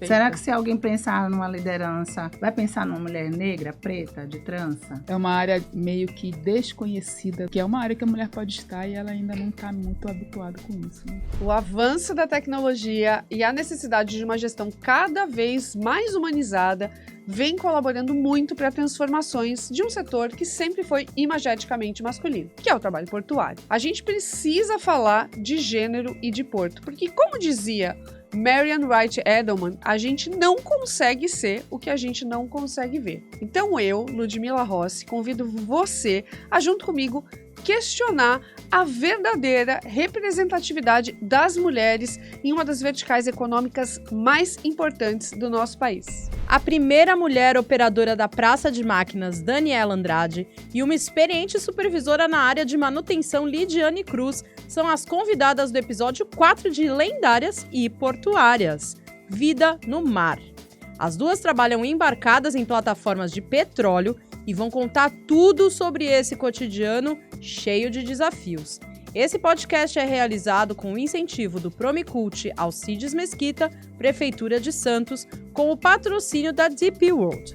Será que se alguém pensar numa liderança, vai pensar numa mulher negra, preta, de trança? É uma área meio que desconhecida, que é uma área que a mulher pode estar e ela ainda não está muito habituada com isso, né? O avanço da tecnologia e a necessidade de uma gestão cada vez mais humanizada vem colaborando muito para transformações de um setor que sempre foi imageticamente masculino, que é o trabalho portuário. A gente precisa falar de gênero e de porto, porque, como dizia Marian Wright Edelman, a gente não consegue ser o que a gente não consegue ver. Então eu, Ludmila Rossi, convido você a, junto comigo, questionar a verdadeira representatividade das mulheres em uma das verticais econômicas mais importantes do nosso país. A primeira mulher operadora da Praça de Máquinas, Daniela Andrade, e uma experiente supervisora na área de manutenção, Lidiane Cruz, são as convidadas do episódio 4 de Lendárias e Portuárias, Vida no Mar. As duas trabalham embarcadas em plataformas de petróleo e vão contar tudo sobre esse cotidiano cheio de desafios. Esse podcast é realizado com o incentivo do Promicult Alcides Mesquita, Prefeitura de Santos, com o patrocínio da DP World.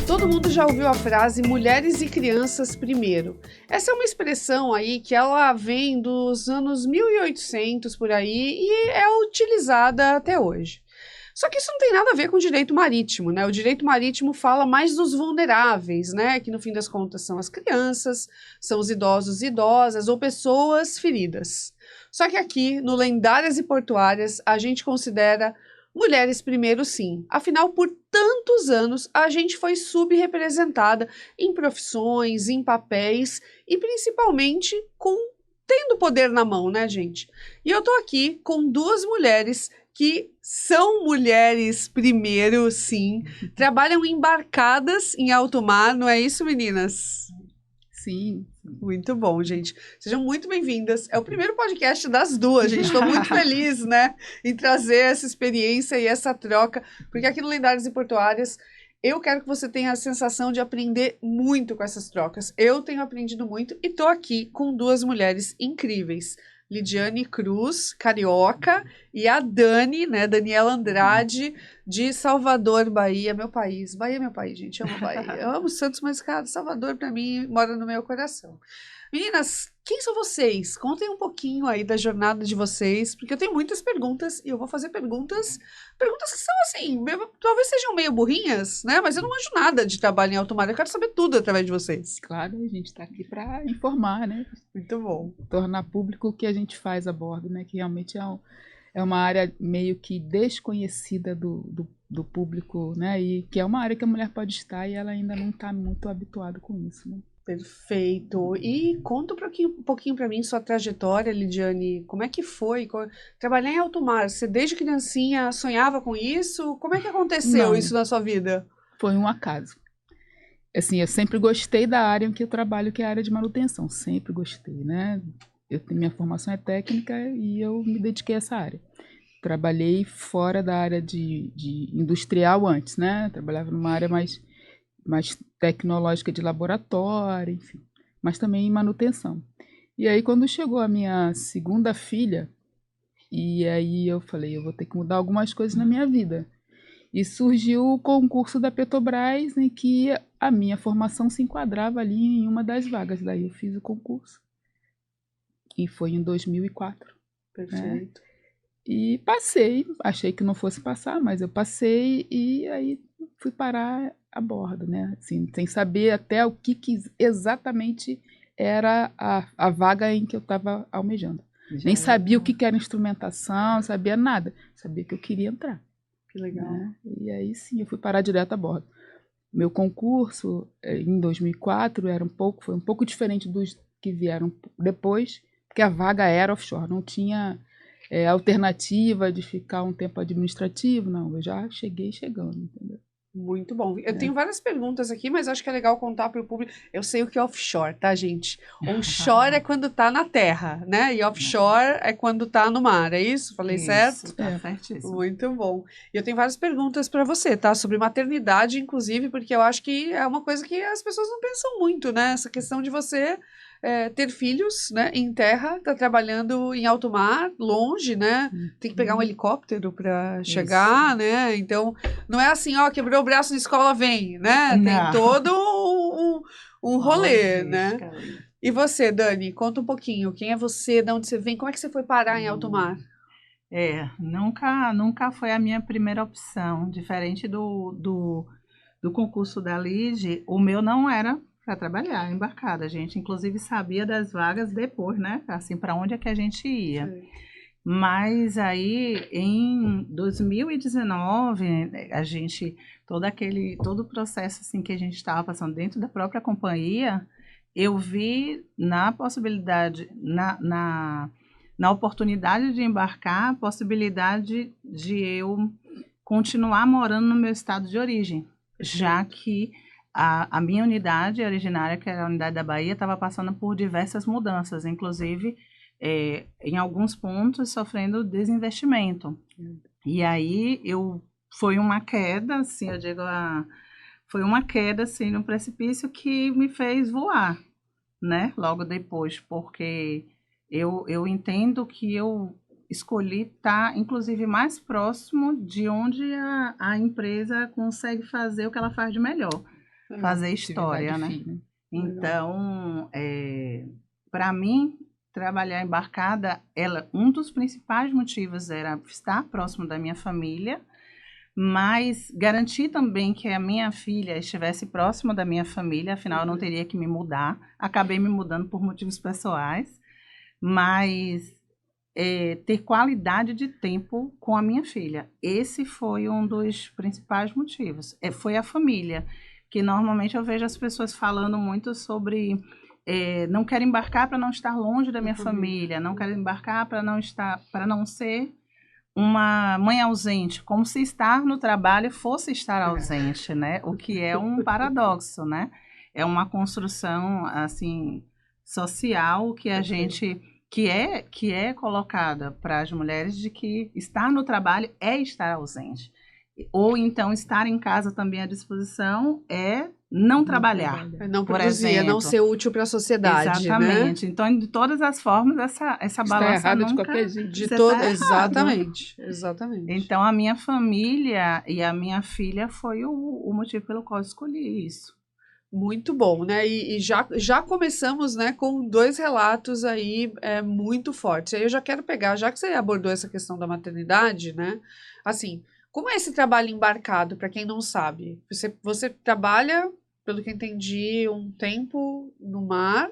Todo mundo já ouviu a frase mulheres e crianças primeiro. Essa é uma expressão aí que ela vem dos anos 1800 por aí e é utilizada até hoje. Só que isso não tem nada a ver com o direito marítimo, né? O direito marítimo fala mais dos vulneráveis, né? Que no fim das contas são as crianças, são os idosos e idosas ou pessoas feridas. Só que aqui, no Lendárias e Portuárias, a gente considera mulheres primeiro, sim. Afinal, por tantos anos, a gente foi subrepresentada em profissões, em papéis e principalmente tendo poder na mão, né, gente? E eu tô aqui com duas mulheres que são mulheres primeiro, sim, trabalham embarcadas em alto mar, não é isso, meninas? Sim. Muito bom, gente. Sejam muito bem-vindas. É o primeiro podcast das duas, gente. Estou muito feliz, né, em trazer essa experiência e essa troca, porque aqui no Lendárias e Portuárias, eu quero que você tenha a sensação de aprender muito com essas trocas. Eu tenho aprendido muito e estou aqui com duas mulheres incríveis. Lidiane Cruz, carioca, e a Dani, né, Daniela Andrade, de Salvador, Bahia, meu país. Bahia é meu país, gente, eu amo Bahia. Eu amo Santos, mas, cara, Salvador, para mim, mora no meu coração. Meninas, quem são vocês? Contem um pouquinho aí da jornada de vocês, porque eu tenho muitas perguntas e eu vou fazer perguntas que são assim, talvez sejam meio burrinhas, né? Mas eu não manjo nada de trabalho em alto mar, eu quero saber tudo através de vocês. Claro, a gente está aqui para informar, né? Muito bom. Tornar público o que a gente faz a bordo, né? Que realmente é uma área meio que desconhecida do público, né? E que é uma área que a mulher pode estar e ela ainda não está muito habituada com isso, né? Perfeito. E conta um pouquinho para mim sua trajetória, Lidiane. Como é que foi trabalhar em alto mar? Você desde criancinha sonhava com isso? Como é que aconteceu isso na sua vida? Foi um acaso. Assim, eu sempre gostei da área em que eu trabalho, que é a área de manutenção. Sempre gostei, né? Minha formação é técnica e eu me dediquei a essa área. Trabalhei fora da área de industrial antes, né? Trabalhava numa área mais tecnológica de laboratório, enfim, mas também em manutenção. E aí, quando chegou a minha segunda filha, e aí eu falei, eu vou ter que mudar algumas coisas na minha vida. E surgiu o concurso da Petrobras, em que a minha formação se enquadrava ali em uma das vagas. Daí eu fiz o concurso. E foi em 2004. Perfeito. Né? E passei, achei que não fosse passar, mas eu passei e aí fui parar a bordo, né? Assim, sem saber até o que exatamente era a vaga em que eu estava almejando. Nem sabia o que era instrumentação, não sabia nada. Sabia que eu queria entrar. Que legal. Né? E aí sim, eu fui parar direto a bordo. Meu concurso, em 2004, foi um pouco diferente dos que vieram depois, porque a vaga era offshore, não tinha alternativa de ficar um tempo administrativo, não. Eu já cheguei chegando, entendeu? Muito bom. Eu tenho várias perguntas aqui, mas acho que é legal contar para o público. Eu sei o que é offshore, tá, gente? Onshore é quando tá na terra, né? E offshore é quando tá no mar, é isso? Falei certo? Tá certíssimo. Muito bom. E eu tenho várias perguntas para você, tá? Sobre maternidade, inclusive, porque eu acho que é uma coisa que as pessoas não pensam muito, né? Essa questão de você ter filhos, né? Em terra, tá trabalhando em alto mar, longe, né? Tem que pegar um helicóptero para chegar, né? Então, não é assim, ó, quebrou o braço na escola, vem, né? Tem Não. todo um rolê, né? Logística ali. E você, Dani, conta um pouquinho. Quem é você? De onde você vem? Como é que você foi parar em alto mar? Nunca foi a minha primeira opção. Diferente do concurso da LIGE, o meu não era para trabalhar embarcada. A gente, inclusive, sabia das vagas depois, né? Assim, para onde é que a gente ia. Sim. Mas aí, em 2019, a gente, todo o processo assim, que a gente estava passando dentro da própria companhia, eu vi na possibilidade, na oportunidade de embarcar, a possibilidade de eu continuar morando no meu estado de origem, já que a minha unidade originária, que era a unidade da Bahia, estava passando por diversas mudanças, inclusive em alguns pontos sofrendo desinvestimento. E aí foi uma queda, assim, eu digo, foi uma queda assim, no precipício que me fez voar, né? Logo depois, porque eu entendo que eu escolhi estar, inclusive, mais próximo de onde a empresa consegue fazer o que ela faz de melhor, fazer história, né? Fina. Então, para mim, trabalhar embarcada, um dos principais motivos era estar próximo da minha família, mas garantir também que a minha filha estivesse próxima da minha família, afinal eu não teria que me mudar. Acabei me mudando por motivos pessoais, mas ter qualidade de tempo com a minha filha. Esse foi um dos principais motivos. Foi a família, que normalmente eu vejo as pessoas falando muito sobre não quero embarcar para não estar longe da minha família, não quero embarcar para não ser uma mãe ausente, como se estar no trabalho fosse estar ausente, né? O que é um paradoxo, né? É uma construção assim social que a gente que é colocada para as mulheres de que estar no trabalho é estar ausente. Ou então estar em casa também à disposição é não trabalhar. Não por produzir, exemplo. Não ser útil para a sociedade. Exatamente. Né? Então, de todas as formas, essa Está balança errado nunca... de qualquer jeito. Exatamente. Exatamente. Então, a minha família e a minha filha foi o motivo pelo qual eu escolhi isso. Muito bom, né? E já começamos, né, com 2 relatos aí muito fortes. Aí eu já quero pegar, já que você abordou essa questão da maternidade, né? Assim, como é esse trabalho embarcado, para quem não sabe? Você trabalha, pelo que entendi, um tempo no mar,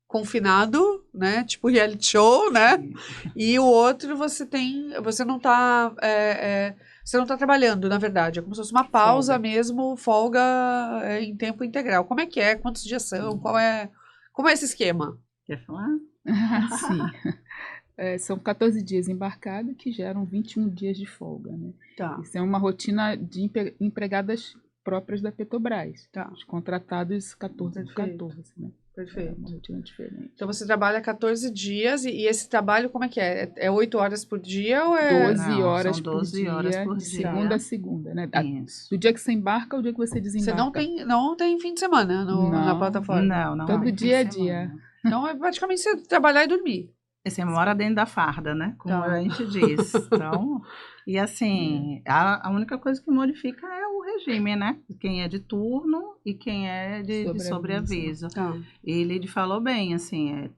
confinado, né? Tipo reality show, né? Sim. E o outro você não está trabalhando, na verdade. É como se fosse uma pausa Folga. mesmo, folga em tempo integral. Como é que é? Quantos dias são? Como é esse esquema? Quer falar? Sim. São 14 dias embarcado que geram 21 dias de folga, né? Tá. Isso é uma rotina de empregadas próprias da Petrobras. Tá. Os contratados 14 por Perfeito. 14, né? É Perfeito. uma rotina diferente. Então você trabalha 14 dias e esse trabalho como é que é? É 8 horas por dia ou é... 12 Não, horas, são 12 horas por de dia. segunda a segunda, né? Isso. Do dia que você embarca ao dia que você Você desembarca. não tem fim de semana na Não. plataforma? Não. Todo tem dia é fim de semana. dia. Então é praticamente você trabalhar e dormir. Você mora dentro da farda, né? Como Tá. a gente diz. Então, e assim, a única coisa que modifica é o regime, né? Quem é de turno e quem é de sobreaviso. Tá. E Lide falou bem, assim,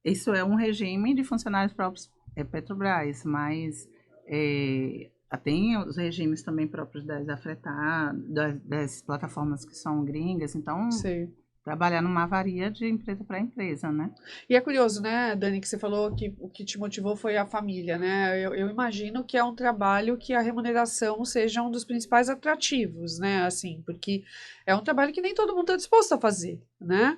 isso é um regime de funcionários próprios Petrobras, mas tem os regimes também próprios das plataformas que são gringas, então Sei. trabalhar numa varia de empresa para empresa, né? E é curioso, né, Dani, que você falou que o que te motivou foi a família, né? Eu imagino que é um trabalho que a remuneração seja um dos principais atrativos, né? Assim, porque é um trabalho que nem todo mundo está disposto a fazer, né?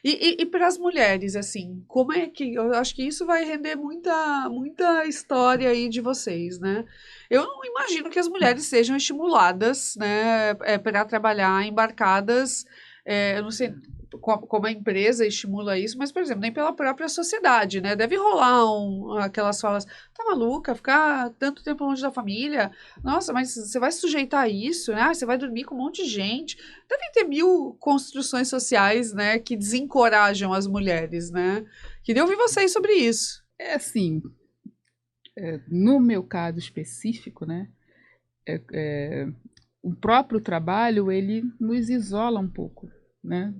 E para as mulheres, assim, como é que... Eu acho que isso vai render muita história aí de vocês, né? Eu não imagino que as mulheres sejam estimuladas, né, para trabalhar embarcadas, eu não sei como a empresa estimula isso, mas, por exemplo, nem pela própria sociedade, né? Deve rolar aquelas falas, tá maluca, ficar tanto tempo longe da família? Nossa, mas você vai se sujeitar a isso, né? Você vai dormir com um monte de gente. Devem ter 1000 construções sociais, né, que desencorajam as mulheres, né? Queria ouvir vocês sobre isso. É assim, no meu caso específico, né, o próprio trabalho, ele nos isola um pouco, né,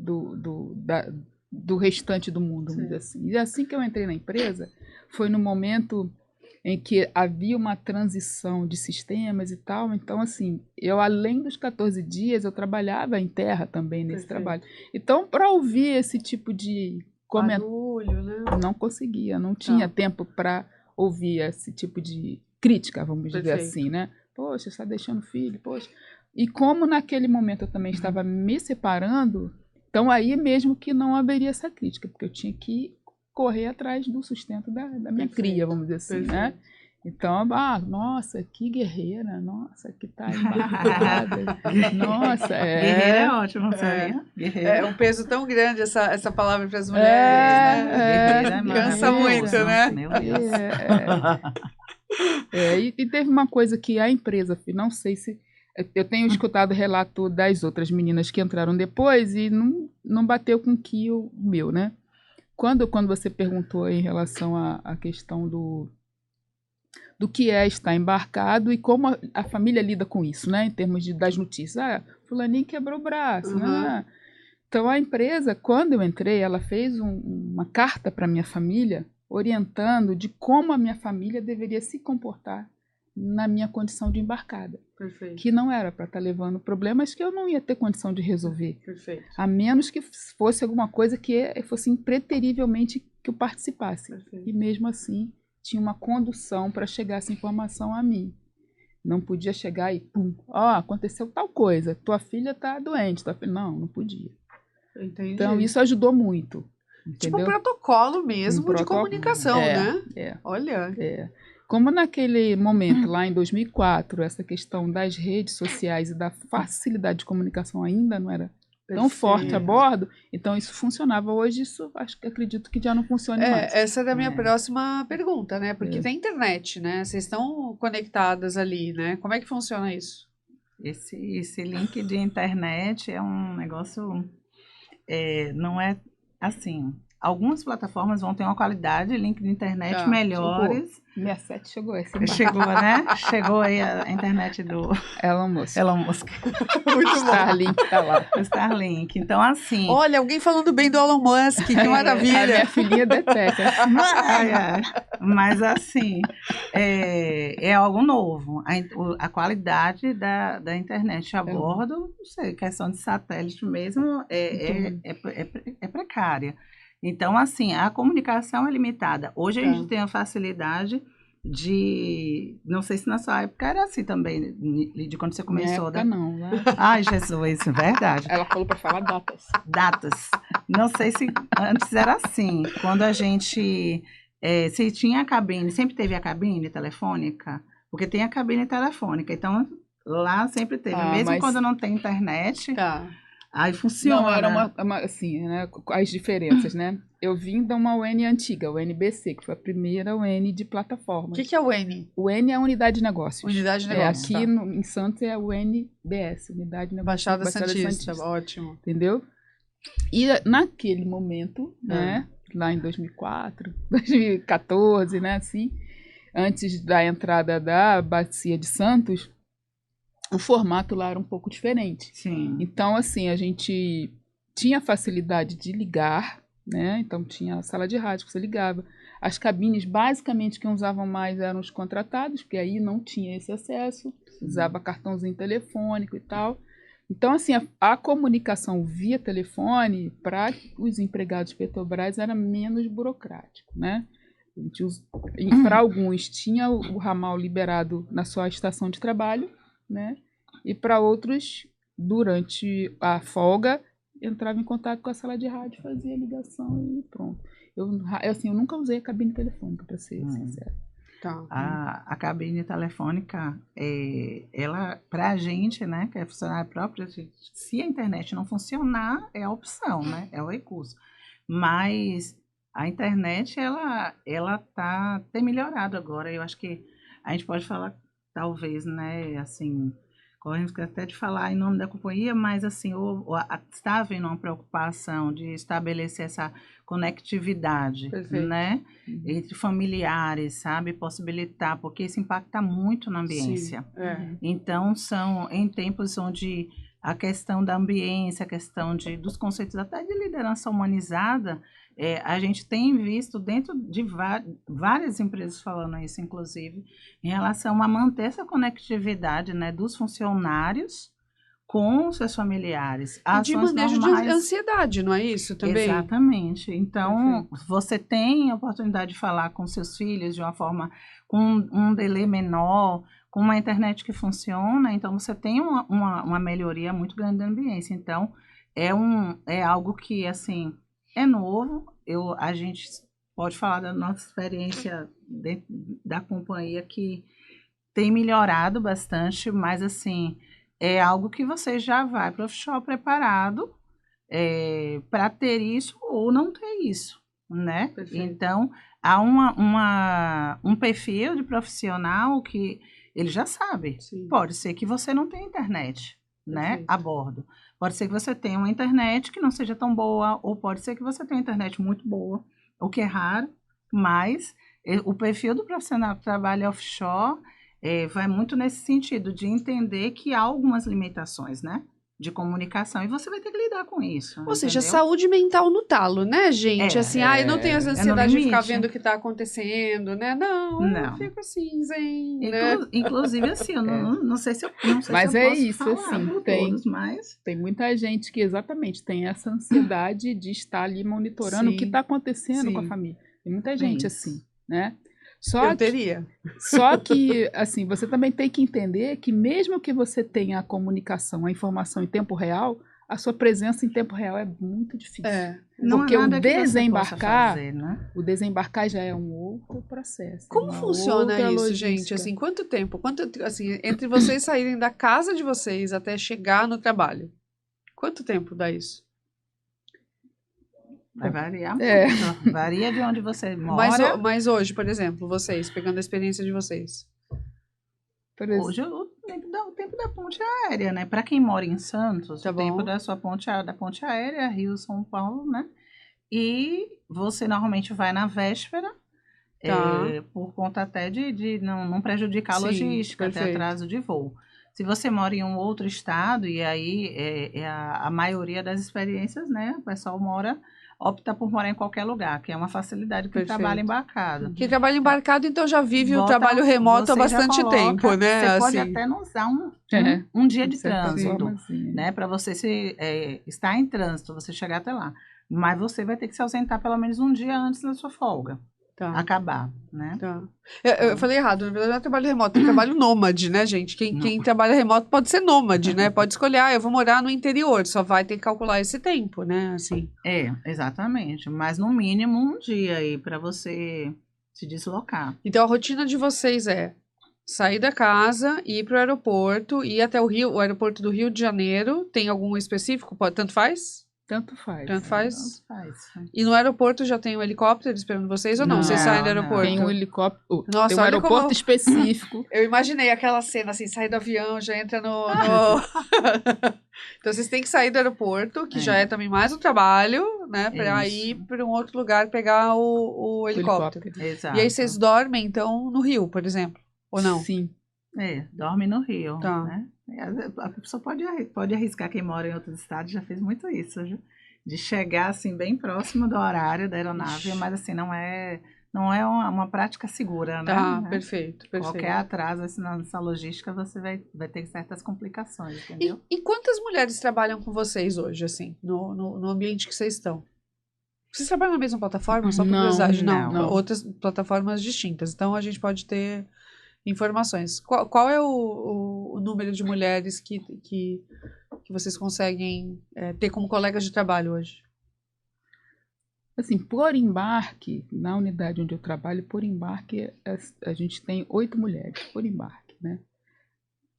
do restante do mundo, vamos dizer assim. E assim que eu entrei na empresa, foi no momento em que havia uma transição de sistemas e tal. Então, assim, eu, além dos 14 dias, eu trabalhava em terra também nesse trabalho. Então, para ouvir esse tipo de barulho, né? não conseguia, não tinha tempo para ouvir esse tipo de crítica, vamos dizer assim, né? Poxa, você está deixando filho, poxa. E como naquele momento eu também estava me separando, então aí mesmo que não haveria essa crítica, porque eu tinha que correr atrás do sustento da minha cria, vamos dizer assim, né? Então, nossa, que guerreira, nossa, que tá embarcada, nossa, Guerreira é ótimo, sabia? É um peso tão grande essa palavra para as mulheres, né? Guerreira Cansa muito, né? Meu Deus. E teve uma coisa que a empresa, não sei se... Eu tenho escutado relato das outras meninas que entraram depois e não bateu com o meu, né? Quando você perguntou em relação à questão do que é estar embarcado e como a família lida com isso, né? Em termos das notícias. Fulaninho quebrou o braço, né? Então, a empresa, quando eu entrei, ela fez uma carta para minha família orientando de como a minha família deveria se comportar na minha condição de embarcada. Perfeito. Que não era para estar levando problemas que eu não ia ter condição de resolver. Perfeito. A menos que fosse alguma coisa que fosse impreterivelmente que eu participasse. Perfeito. E mesmo assim, tinha uma condução para chegar essa informação a mim. Não podia chegar e, pum, aconteceu tal coisa, tua filha está doente. Não podia. Entendi. Então, isso ajudou muito. Entendeu? Tipo um protocolo mesmo de comunicação, né? Olha. Como naquele momento, lá em 2004, essa questão das redes sociais e da facilidade de comunicação ainda não era tão forte a bordo, então isso funcionava. Hoje, acredito que já não funciona mais. Essa era a minha próxima pergunta, né? Porque tem internet, né? Vocês estão conectadas ali, né? Como é que funciona isso? Esse link de internet é um negócio... não é assim... Algumas plataformas vão ter uma qualidade, link de internet melhores. 67 chegou esse. Chegou, né? Chegou aí a internet do Elon Musk. Muito bom. Starlink tá lá. O Starlink. Então, assim... Olha, alguém falando bem do Elon Musk, que maravilha. A minha filhinha detesta. Mas, assim, é algo novo. A qualidade da internet a bordo, não sei, questão de satélite mesmo, é precária. Então, assim, a comunicação é limitada. Hoje a gente tem a facilidade de... Não sei se na sua época era assim também, de quando você começou. Na época não, né? Ai, Jesus, verdade. Ela falou para falar datas. Datas. Não sei se antes era assim. Quando a gente... se tinha a cabine, sempre teve a cabine telefônica, porque tem a cabine telefônica. Então, lá sempre teve. Mesmo quando não tem internet... Aí funciona. Não, era assim, né? As diferenças, né? Eu vim de uma UN antiga, o NBC, que foi a primeira UN de plataformas. O que é o UN? O UN é a Unidade de Negócios. Unidade de Negócios. Aqui em Santos é o UNBS, Unidade de Negócios. Baixada Santista, ótimo. Entendeu? E naquele momento, né? Lá em 2004, 2014, né? Assim, antes da entrada da Bacia de Santos, o formato lá era um pouco diferente. Sim. Então, assim, a gente tinha facilidade de ligar, né? Então, tinha a sala de rádio que você ligava. As cabines, basicamente, quem usavam mais eram os contratados, porque aí não tinha esse acesso. Usava cartãozinho telefônico e tal. Então, assim, a comunicação via telefone para os empregados Petrobras era menos burocrático, né? Para alguns, tinha o ramal liberado na sua estação de trabalho, né? E para outros, durante a folga, entrava em contato com a sala de rádio, fazia a ligação e pronto. Eu nunca usei a cabine telefônica, para ser sincera. Tá. A cabine telefônica, ela, para a gente, né, que é funcionário próprio, se a internet não funcionar, é a opção, né, é o recurso. Mas a internet, ela tem melhorado agora. Eu acho que a gente pode falar, talvez, né, assim, corremos até de falar em nome da companhia, mas assim, está havendo uma preocupação de estabelecer essa conectividade, Perfeito. né, entre familiares, sabe, possibilitar, porque isso impacta muito na ambiência. Sim, Então, são em tempos onde a questão da ambiência, a questão dos conceitos até de liderança humanizada, a gente tem visto dentro de várias empresas falando isso, inclusive, em relação a manter essa conectividade, né, dos funcionários com seus familiares. E de manejo de ansiedade, não é isso também? Exatamente. Então, você tem a oportunidade de falar com seus filhos de uma forma, com um delay menor, com uma internet que funciona, então você tem uma melhoria muito grande da ambiência. Então, é algo que, assim, é novo. A gente pode falar da nossa experiência dentro da companhia, que tem melhorado bastante, mas, assim, é algo que você já vai para o offshore preparado para ter isso ou não ter isso, né? Perfeito. Então, há um perfil de profissional que ele já sabe. Sim. Pode ser que você não tenha internet, né, Perfeito. a bordo. Pode ser que você tenha uma internet que não seja tão boa, ou pode ser que você tenha uma internet muito boa, o que é raro, mas o perfil do profissional que trabalha offshore vai muito nesse sentido, de entender que há algumas limitações, né, de comunicação, e você vai ter que lidar com isso. Ou seja, entendeu? saúde mental no talo, né, gente? Assim, eu não tenho as ansiedades de ficar limite. vendo o que está acontecendo, né? Não, eu Não. fico assim, zen, né? Inclusive, assim, eu não sei se eu posso Mas isso, falar assim, por tem, todos, mas... tem muita gente que exatamente tem essa ansiedade de estar ali monitorando o que está acontecendo com a família. Tem muita gente assim, né? Eu teria. Só que, assim, você também tem que entender que mesmo que você tenha a comunicação, a informação em tempo real, a sua presença em tempo real é muito difícil. Porque o desembarcar já é um outro processo. Como funciona isso, logística. gente? Assim, quanto tempo? Assim, entre vocês saírem da casa de vocês até chegar no trabalho? Quanto tempo dá isso? Vai variar muito. Varia de onde você mora. Mas hoje, por exemplo, vocês, pegando a experiência de vocês. Hoje o tempo da ponte aérea, né? Para quem mora em Santos, Tá o bom. tempo da ponte aérea, Rio, São Paulo, né? E você normalmente vai na véspera, por conta até de não prejudicar a logística, ter atraso de voo. Se você mora em um outro estado, e aí a maioria das experiências, né? O pessoal opta por morar em qualquer lugar, que é uma facilidade que trabalha embarcado. Quem trabalha embarcado, então já vive o trabalho remoto há bastante tempo, né? Você assim. pode até não usar um dia de trânsito, né? Para você estar em trânsito, você chegar até lá. Mas você vai ter que se ausentar pelo menos um dia antes da sua folga. Acabar, né? Eu falei errado, na verdade não é trabalho remoto, é trabalho nômade, né, gente? Quem trabalha remoto pode ser nômade, né? Pode escolher, eu vou morar no interior, só vai ter que calcular esse tempo, né? Assim. Exatamente. Mas no mínimo um dia aí para você se deslocar. Então a rotina de vocês é sair da casa, ir para o aeroporto, ir até o aeroporto do Rio de Janeiro. Tem algum específico? Tanto faz? Tanto faz. Tanto faz. E no aeroporto já tem um helicóptero esperando vocês ou não? Vocês saem do aeroporto? Tem um helicóptero. Nossa, tem um aeroporto específico. Eu imaginei aquela cena assim, sair do avião, já entra no... Então vocês têm que sair do aeroporto, que já é também mais um trabalho, né? Para ir para um outro lugar pegar o helicóptero. Exato. E aí vocês dormem, então, no Rio, por exemplo? Ou não? Sim. Dorme no Rio, né? A pessoa pode arriscar, quem mora em outros estados já fez muito isso, viu? De chegar assim bem próximo do horário da aeronave, mas assim não é uma prática segura, né? Perfeito. Qualquer atraso assim, nessa logística, você vai ter certas complicações, entendeu? E quantas mulheres trabalham com vocês hoje, assim, no ambiente que vocês estão? Vocês trabalham na mesma plataforma? Só por curiosidade? Não, outras plataformas distintas. Então a gente pode ter informações. Qual é o número de mulheres que que vocês conseguem ter como colegas de trabalho hoje? Assim, por embarque, na unidade onde eu trabalho, por embarque, a gente tem 8 mulheres por embarque, né?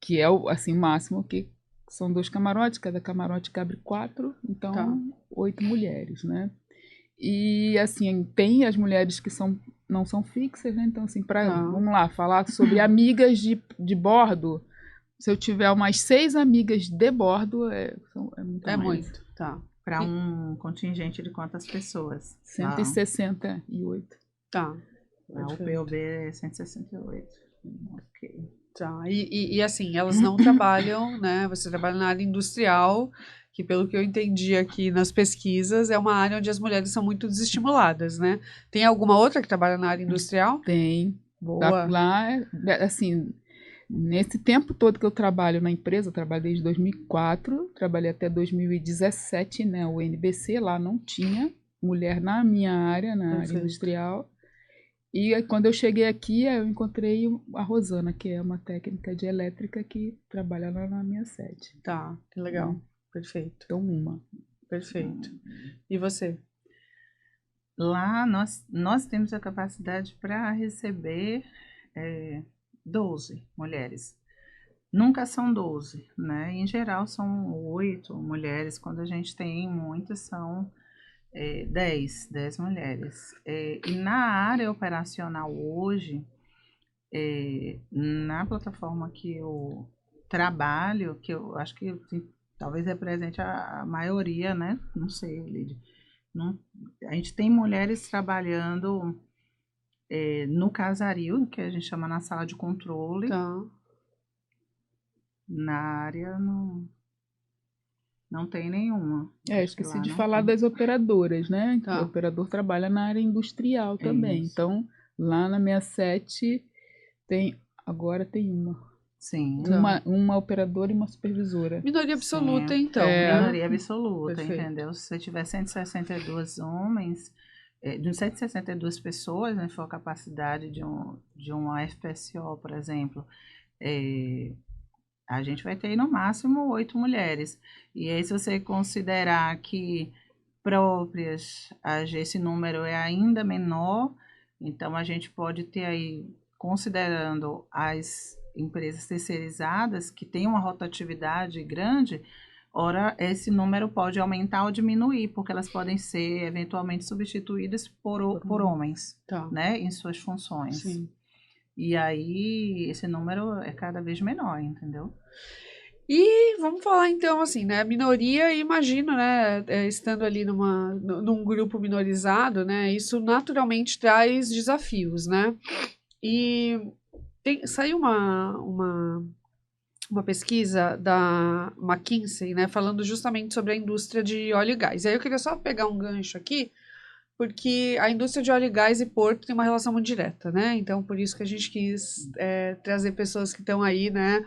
Que é o assim, máximo, que são 2 camarotes, cada camarote cabe 4, então Tá. 8 mulheres, né? E assim, tem as mulheres que não são fixas, né? Então, assim, vamos lá, falar sobre amigas de bordo. Se eu tiver umas 6 amigas de bordo, é muito mais. Muito, tá. Para um contingente de quantas pessoas? 168. Tá. A UPOB é 168. Ok. Tá. E assim, elas não trabalham, né? Você trabalha na área industrial, que pelo que eu entendi aqui nas pesquisas, é uma área onde as mulheres são muito desestimuladas, né? Tem alguma outra que trabalha na área industrial? Tem. Boa. Lá, assim, nesse tempo todo que eu trabalho na empresa, eu trabalho desde 2004, trabalhei até 2017, né? O NBC lá não tinha mulher na minha área, na área industrial. E aí, quando eu cheguei aqui, eu encontrei a Rosana, que é uma técnica de elétrica que trabalha lá na minha sede. Tá, que legal. Perfeito. Então, uma. Perfeito. E você? Lá nós temos a capacidade para receber 12 mulheres. Nunca são 12, né? Em geral são 8 mulheres. Quando a gente tem muitas, são 10 mulheres. E na área operacional hoje, na plataforma que eu trabalho, que eu acho que talvez represente a maioria, né? Não sei, Lídia. A gente tem mulheres trabalhando no casaril, que a gente chama na sala de controle. Tá. Na área não tem nenhuma. Esqueci de falar das operadoras, né? Tá. O operador trabalha na área industrial também. Isso. Então, lá na 67 agora tem uma. Sim. Uma operadora e uma supervisora. Minoria absoluta, Sim. então. Né? Minoria absoluta, Perfeito. entendeu? Se você tiver 162 homens, de 162 pessoas, né, for a capacidade de uma FPSO, por exemplo, a gente vai ter no máximo 8 mulheres. E aí, se você considerar que próprias, esse número é ainda menor, então a gente pode ter aí, considerando as empresas terceirizadas, que têm uma rotatividade grande, ora, esse número pode aumentar ou diminuir, porque elas podem ser eventualmente substituídas por homens, Tá. né, em suas funções. Sim. E aí, esse número é cada vez menor, entendeu? E vamos falar então assim, né? A minoria, imagino, né? Estando ali num grupo minorizado, né? Isso naturalmente traz desafios, né? E saiu uma pesquisa da McKinsey, né? Falando justamente sobre a indústria de óleo e gás. E aí eu queria só pegar um gancho aqui, porque a indústria de óleo e gás e porto tem uma relação muito direta, né? Então, por isso que a gente quis trazer pessoas que estão aí, né,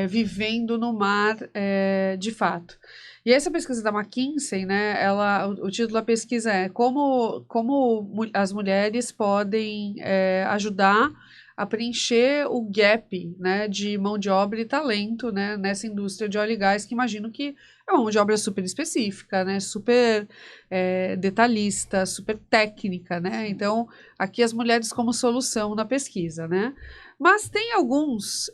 vivendo no mar de fato. E essa pesquisa da McKinsey, né, o título da pesquisa é como as mulheres podem ajudar a preencher o gap, né, de mão de obra e talento, né, nessa indústria de óleo e gás, que imagino que é uma mão de obra super específica, né, super detalhista, super técnica, né, então aqui as mulheres como solução na pesquisa, né, mas tem alguns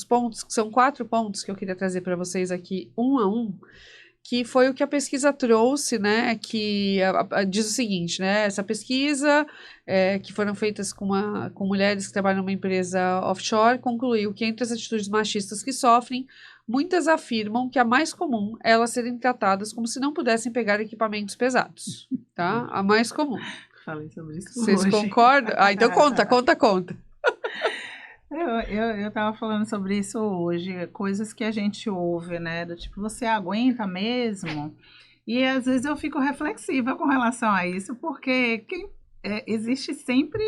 pontos, que são 4 pontos que eu queria trazer para vocês aqui, um a um, que foi o que a pesquisa trouxe, né, que diz o seguinte, né, essa pesquisa que foram feitas com mulheres que trabalham numa empresa offshore, concluiu que entre as atitudes machistas que sofrem, muitas afirmam que a mais comum é elas serem tratadas como se não pudessem pegar equipamentos pesados, tá? A mais comum. Falei sobre isso Vocês hoje. concordam? Ah, então conta. Eu tava falando sobre isso hoje, coisas que a gente ouve, né, do tipo, você aguenta mesmo? E às vezes eu fico reflexiva com relação a isso, porque existe sempre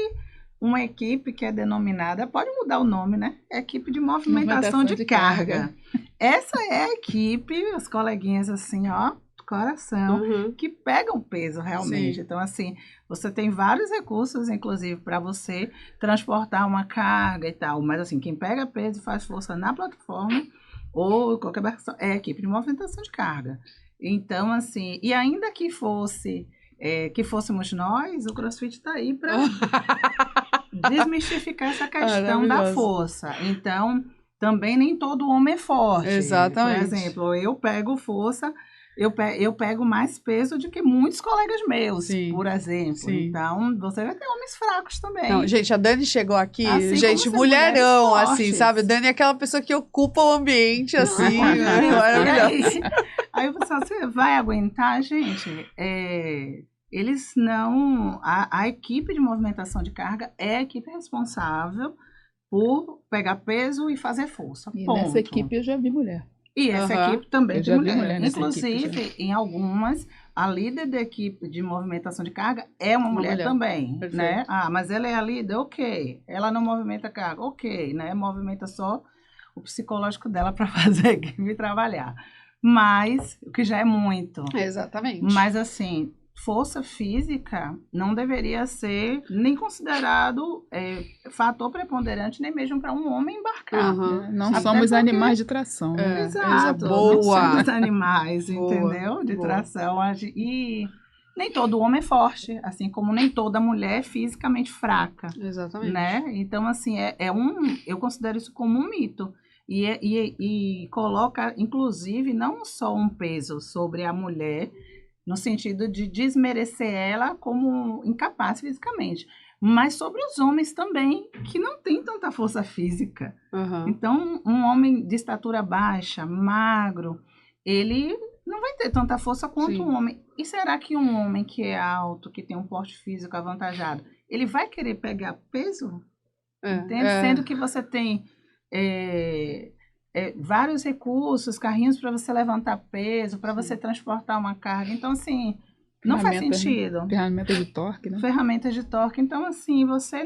uma equipe que é denominada, pode mudar o nome, né? Equipe de movimentação de carga. Essa é a equipe, os coleguinhas assim, ó, coração, que pegam peso realmente. Sim. Então, assim, você tem vários recursos, inclusive, para você transportar uma carga e tal, mas assim, quem pega peso e faz força na plataforma ou qualquer barcação, é equipe de movimentação de carga. Então, assim, e ainda que fôssemos nós, o CrossFit está aí para desmistificar essa questão da força. Então, também nem todo homem é forte. Exatamente. Por exemplo, eu pego força, eu pego mais peso do que muitos colegas meus, Sim. por exemplo. Sim. Então, você vai ter homens fracos também. Não, gente, a Dani chegou aqui, Assim gente, como mulherão, mulheres assim, fortes. sabe? Dani é aquela pessoa que ocupa o ambiente, assim, né? E Maravilhosa. aí o pessoal, você vai aguentar, gente? Eles não... A equipe de movimentação de carga é a equipe responsável por pegar peso e fazer força. E ponto. nessa equipe eu já vi mulher. E essa Aham. equipe também Eu de já vi mulher. mulher nessa Inclusive, equipe, em algumas, a líder da equipe de movimentação de carga é uma mulher também, Perfeito. né? Ah, mas ela é a líder? Ok. Ela não movimenta carga? Ok, né? Movimenta só o psicológico dela para fazer a equipe trabalhar. Mas, o que já é muito. Exatamente. Mas, assim, força física não deveria ser nem considerado fator preponderante, nem mesmo para um homem embarcar. Aham. Não Até somos porque- animais de tração. né? É, Exato. boa. Não somos animais, Boa, entendeu? De boa. tração. E nem todo homem é forte, assim como nem toda mulher é fisicamente fraca, Exatamente. né? Então, assim, eu considero isso como um mito. E coloca, inclusive, não só um peso sobre a mulher, no sentido de desmerecer ela como incapaz fisicamente, mas sobre os homens também, que não têm tanta força física. Aham. Então, um homem de estatura baixa, magro, ele não vai ter tanta força quanto Sim. um homem. E será que um homem que é alto, que tem um porte físico avantajado, ele vai querer pegar peso? Entende? Sendo que você tem vários recursos, carrinhos para você levantar peso, para você transportar uma carga. Então, assim, não faz sentido. Ferramenta de torque, né? Ferramentas de torque. Então, assim, você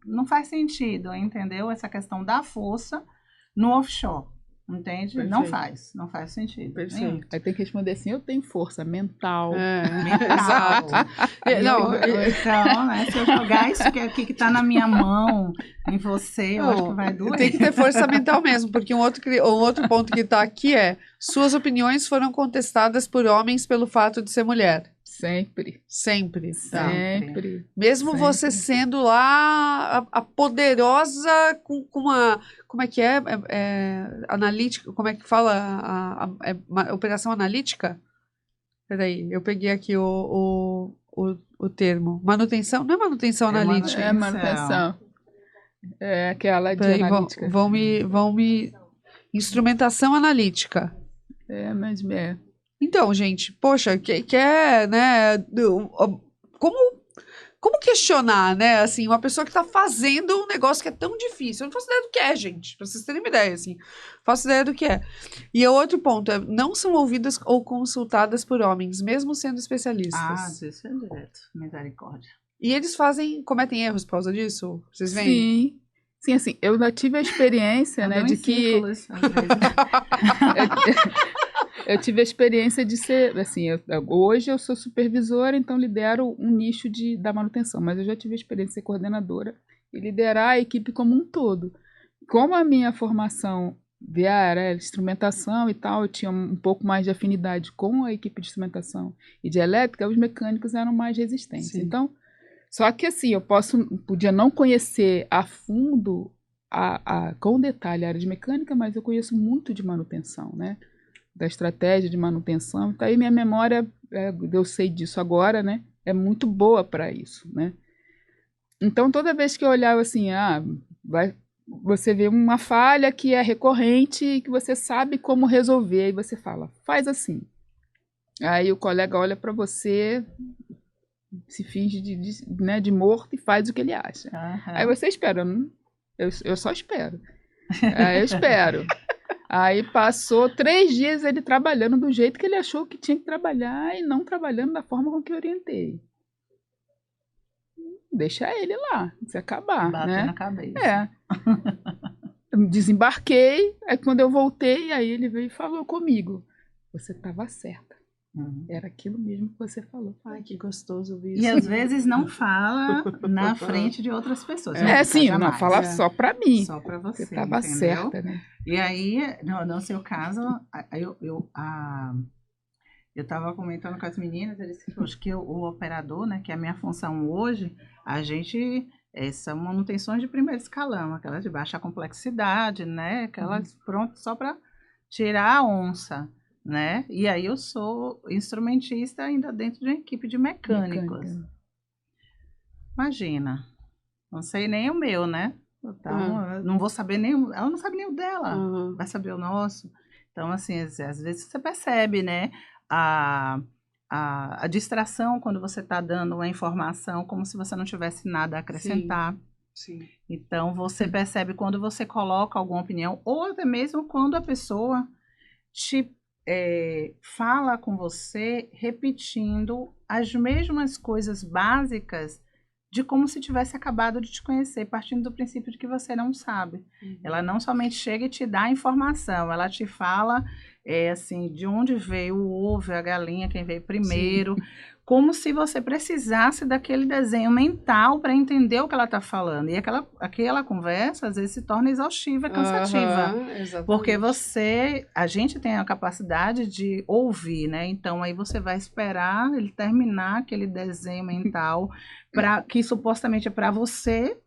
não faz sentido, entendeu? Essa questão da força no offshore. Entende? Perfeito. Não faz sentido. Perfeito. nenhum. Aí tem que responder assim, eu tenho força mental. Mental. Não, Então, né, se eu jogar isso aqui que tá na minha mão em você, eu acho que vai doer. tem que ter força mental mesmo, porque um outro ponto que tá aqui é: suas opiniões foram contestadas por homens pelo fato de ser mulher. Sempre. Sempre. Tá? Sempre. Mesmo Sempre. você sendo lá a poderosa com uma... Como é que é? Analítica? Como é que fala? Operação analítica? Peraí, eu peguei aqui o termo. Manutenção? Não é manutenção analítica. É manutenção. É aquela de Peraí, analítica. vão me... Instrumentação analítica. Mas é. Então, gente, poxa, quer, né? Como questionar, né? Assim, uma pessoa que tá fazendo um negócio que é tão difícil. Eu não faço ideia do que é, gente. Pra vocês terem uma ideia, assim. Faço ideia do que é. E o outro ponto é: não são ouvidas ou consultadas por homens, mesmo sendo especialistas. Isso é direto. Misericórdia. E eles cometem erros por causa disso? Vocês veem? Sim. Sim, assim, eu já tive a experiência, né, Andam de em que... círculos, às vezes. Eu tive a experiência de ser, assim, hoje eu sou supervisora, então lidero um nicho da manutenção, mas eu já tive a experiência de ser coordenadora e liderar a equipe como um todo. Como a minha formação era instrumentação e tal, eu tinha um pouco mais de afinidade com a equipe de instrumentação e de elétrica, os mecânicos eram mais resistentes. Sim. Então, só que assim, podia não conhecer a fundo, com detalhe, a área de mecânica, mas eu conheço muito de manutenção, né? Da estratégia de manutenção. Então, aí minha memória, eu sei disso agora, né? É muito boa para isso, né? Então, toda vez que eu olhava assim, você vê uma falha que é recorrente e que você sabe como resolver, aí você fala, faz assim. Aí o colega olha para você, se finge de morto e faz o que ele acha. Aham. Aí você espera, eu só espero. Aí eu espero. Aí passou 3 dias ele trabalhando do jeito que ele achou que tinha que trabalhar e não trabalhando da forma com que eu orientei. Deixa ele lá, se acabar, Bater né? na cabeça. Eu desembarquei, aí quando eu voltei, aí ele veio e falou comigo. Você estava certa. Era aquilo mesmo que você falou. Ai, que gostoso ouvir E isso. às vezes não fala na frente de outras pessoas. Sim, não, jamais. fala só pra mim. Só para você, Você tava entendeu? certa, né? E aí, no seu caso, eu estava comentando com as meninas, eles disse, poxa, que o operador, né, que é a minha função hoje, a gente são manutenções de primeiro escalão, aquelas de baixa complexidade, né, aquelas prontas só para tirar a onça, né? E aí eu sou instrumentista ainda dentro de uma equipe de mecânicos. Mecânica. Imagina, não sei nem o meu, né? Então, eu não vou saber nem, ela não sabe nem o dela, vai saber o nosso. Então, assim, às vezes você percebe, né, a distração quando você está dando uma informação como se você não tivesse nada a acrescentar. Sim. Então, você percebe quando você coloca alguma opinião, ou até mesmo quando a pessoa te fala com você repetindo as mesmas coisas básicas de como se tivesse acabado de te conhecer, partindo do princípio de que você não sabe. Ela não somente chega e te dá a informação, ela te fala assim, de onde veio o ovo, a galinha, quem veio primeiro, como se você precisasse daquele desenho mental para entender o que ela está falando. E aquela conversa, às vezes, se torna exaustiva, cansativa. Porque a gente tem a capacidade de ouvir, né? Então, aí você vai esperar ele terminar aquele desenho mental que supostamente é para você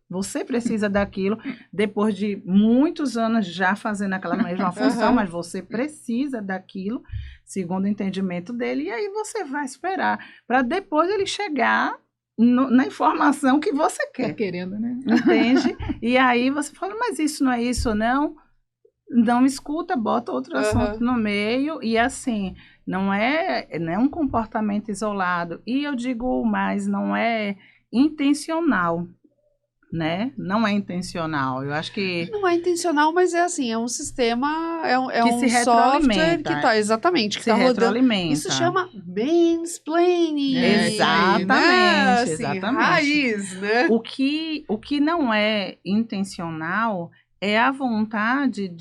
precisa daquilo, depois de muitos anos já fazendo aquela mesma função, mas você precisa daquilo, segundo o entendimento dele, e aí você vai esperar, para depois ele chegar na informação que você quer. Tá querendo, né? Entende? E aí você fala, mas isso não é isso, não? Não escuta, bota outro assunto no meio, e assim, não é um comportamento isolado. E eu digo mais, não é intencional, né? Não é intencional. Eu acho que não é intencional, mas é assim, é um sistema, é que um se software que retroalimenta. tá exatamente, que se tá rodando. retroalimenta. Isso chama mansplaining. Exatamente, né? Assim, exatamente. Raiz, né? O que não é intencional é a vontade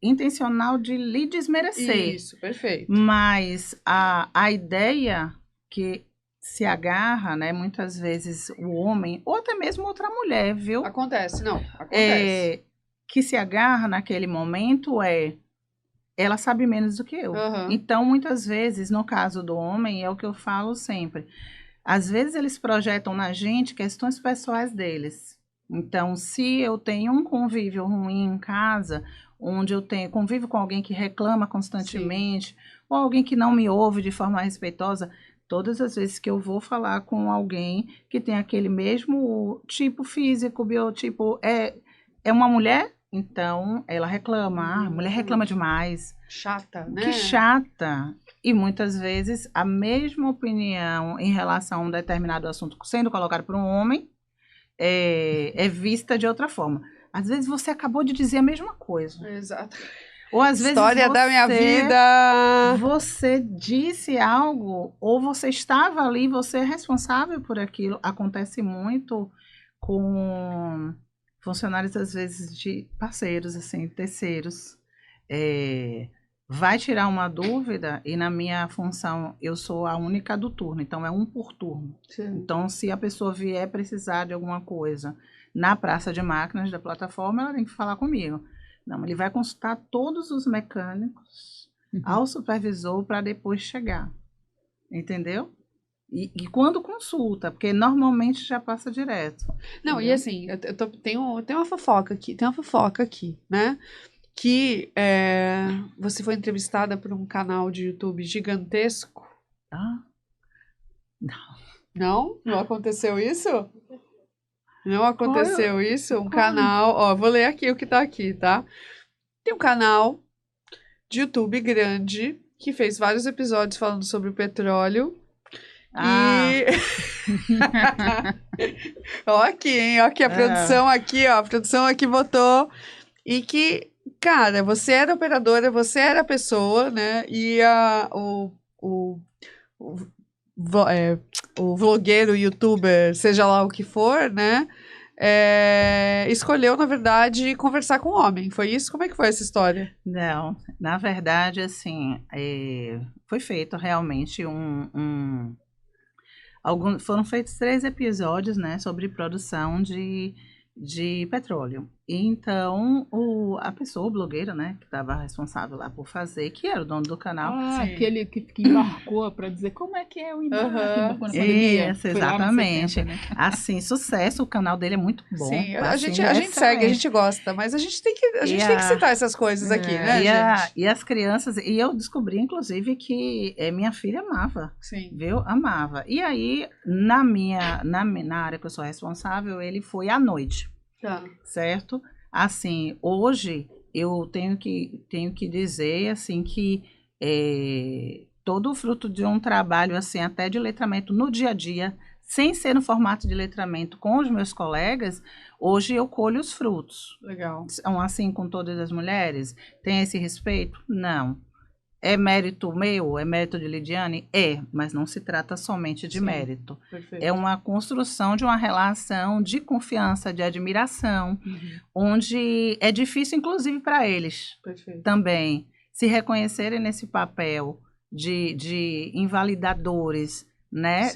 intencional de lhe desmerecer. Isso, perfeito. Mas a ideia que se agarra, né, muitas vezes o homem, ou até mesmo outra mulher, viu? Acontece. Que se agarra naquele momento ela sabe menos do que eu. Então, muitas vezes, no caso do homem, é o que eu falo sempre. Às vezes, eles projetam na gente questões pessoais deles. Então, se eu tenho um convívio ruim em casa, onde eu convivo com alguém que reclama constantemente, ou alguém que não me ouve de forma respeitosa, todas as vezes que eu vou falar com alguém que tem aquele mesmo tipo físico, biotipo, é uma mulher, então ela reclama. A mulher reclama demais. Chata, né? Que chata. E muitas vezes a mesma opinião em relação a um determinado assunto sendo colocado por um homem é vista de outra forma. Às vezes você acabou de dizer a mesma coisa. Exato. Ou às vezes História da minha vida. Você disse algo, ou você estava ali, você é responsável por aquilo. Acontece muito com funcionários, às vezes, de parceiros, assim, terceiros. Vai tirar uma dúvida, e na minha função eu sou a única do turno, então é um por turno. Sim. Então, se a pessoa vier precisar de alguma coisa na praça de máquinas da plataforma, ela tem que falar comigo. Não, ele vai consultar todos os mecânicos ao supervisor para depois chegar. Entendeu? E quando consulta, porque normalmente já passa direto. Não, entendeu? e assim, tem uma fofoca aqui, né? Que você foi entrevistada por um canal de YouTube gigantesco. Não? Não aconteceu isso? Não aconteceu isso? Um canal, ó, vou ler aqui o que tá aqui, tá? Tem um canal de YouTube grande que fez vários episódios falando sobre o petróleo. E ó aqui, hein? Ó aqui a produção aqui, ó. A produção aqui botou. E que, cara, você era operadora, você era a pessoa, né? E o vlogueiro, youtuber, seja lá o que for, né? escolheu, na verdade, conversar com o homem. Foi isso? Como é que foi essa história? Não, na verdade, assim, foi feito realmente foram feitos 3 episódios, né, sobre produção de petróleo. Então, a pessoa, o blogueiro, né, que estava responsável lá por fazer, que era o dono do canal. Aquele que embarcou para dizer como é que é o embarque, embarcou na pandemia. Isso, exatamente. 70, né? Assim, sucesso, o canal dele é muito bom. Sim, a assim, gente segue, a gente gosta, mas a gente tem que citar essas coisas aqui, né, gente? E as crianças, e eu descobri, inclusive, que minha filha amava, Sim. viu? Amava. E aí, na área que eu sou responsável, ele foi à noite. Tá. Certo? Assim, hoje eu tenho que dizer assim que todo o fruto de um trabalho assim até de letramento no dia a dia, sem ser no formato de letramento com os meus colegas, hoje eu colho os frutos. Legal. São assim com todas as mulheres? Tem esse respeito? Não. É mérito meu? É mérito de Lidiane? Mas não se trata somente de mérito. Perfeito. É uma construção de uma relação de confiança, de admiração, onde é difícil, inclusive, para eles também se reconhecerem nesse papel de invalidadores, né,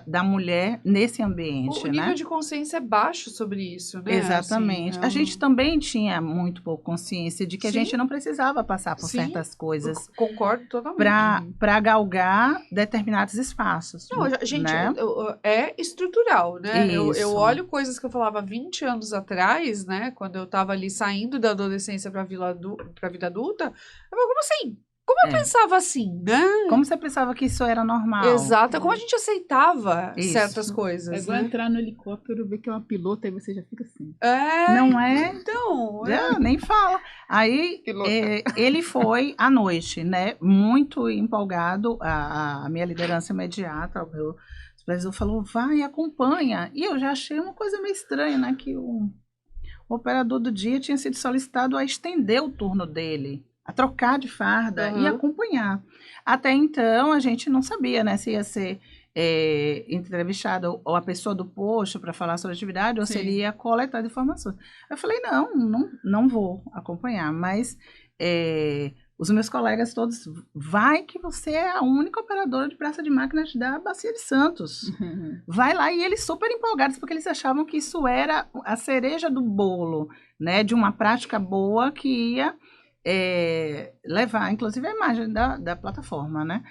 da mulher nesse ambiente. O nível de consciência é baixo sobre isso, né? Exatamente. Assim, a gente também tinha muito pouco consciência de que a gente não precisava passar por certas coisas. Concordo totalmente. Para galgar determinados espaços. Não, gente, né? É estrutural, né? Isso. Eu olho coisas que eu falava 20 anos atrás, né? Quando eu tava ali saindo da adolescência pra vida adulta, eu falo, como assim? Como eu pensava assim, né? Como você pensava que isso era normal? Exato, como a gente aceitava certas coisas. É igual entrar no helicóptero, ver que é uma pilota, aí você já fica assim. Não é? Então. Nem fala. Aí, ele foi à noite, né? Muito empolgado, a minha liderança imediata, o meu supervisor falou, vai, acompanha. E eu já achei uma coisa meio estranha, né? Que o operador do dia tinha sido solicitado a estender o turno dele, a trocar de farda e acompanhar. Até então, a gente não sabia, né, se ia ser entrevistado ou a pessoa do posto para falar sobre a atividade ou se ele ia coletar informações. Eu falei, não vou acompanhar, mas os meus colegas todos, vai que você é a única operadora de praça de máquinas da Bacia de Santos. Vai lá, e eles super empolgados, porque eles achavam que isso era a cereja do bolo, né, de uma prática boa que ia levar, inclusive, a imagem da plataforma, né?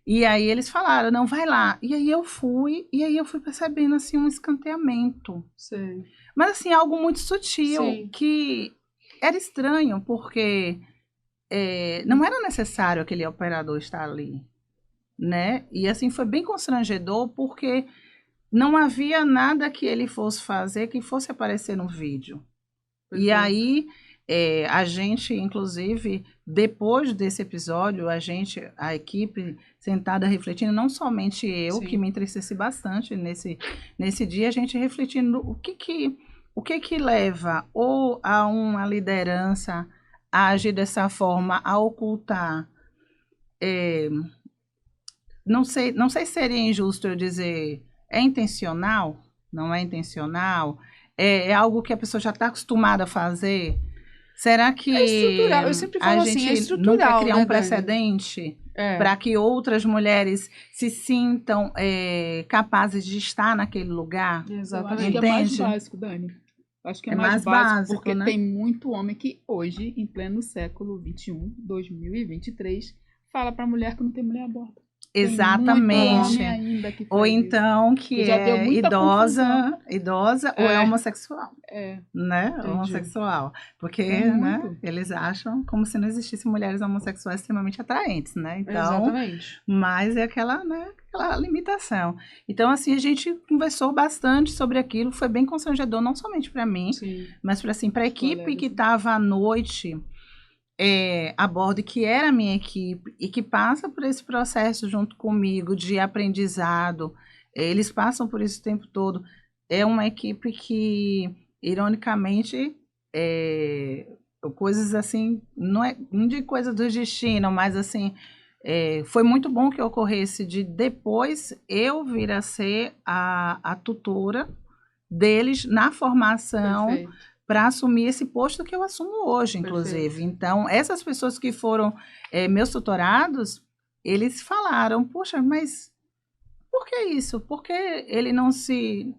E aí eles falaram, não, vai lá. E aí eu fui percebendo, assim, um escanteamento. Sim. Mas, assim, algo muito sutil, que era estranho, porque não era necessário aquele operador estar ali, né? E, assim, foi bem constrangedor, porque não havia nada que ele fosse fazer que fosse aparecer no vídeo. E aí... a gente, inclusive, depois desse episódio, a equipe sentada refletindo, não somente eu, que me entristeci bastante nesse dia, a gente refletindo o que leva ou a uma liderança a agir dessa forma, a ocultar. Não sei se seria injusto eu dizer, é intencional? Não é intencional? É algo que a pessoa já está acostumada a fazer? Será que estrutural? Eu sempre falo a gente estrutural, não quer criar né, um precedente para que outras mulheres se sintam capazes de estar naquele lugar? Exatamente. Eu acho que é mais básico, Dani. Acho que é mais básico, porque tem muito homem que hoje, em pleno século XXI, 2023, fala para a mulher que não tem mulher a bordo. Exatamente. Ou então que é idosa ou é homossexual. Né? Entendi. Homossexual. Porque né, eles acham como se não existissem mulheres homossexuais extremamente atraentes, né? Então, exatamente. Mas é aquela limitação. Então, assim, a gente conversou bastante sobre aquilo, foi bem constrangedor, não somente para mim, mas para a equipe que estava à noite a bordo, que era a minha equipe, e que passa por esse processo junto comigo de aprendizado. Eles passam por isso o tempo todo. É uma equipe que, ironicamente, coisas assim, não de coisas do destino, mas assim, foi muito bom que ocorresse de depois eu vir a ser a tutora deles na formação Perfeito. para assumir esse posto que eu assumo hoje, inclusive. Perfeito. Então, essas pessoas que foram meus tutorados, eles falaram, poxa, mas por que isso? Por que ele não se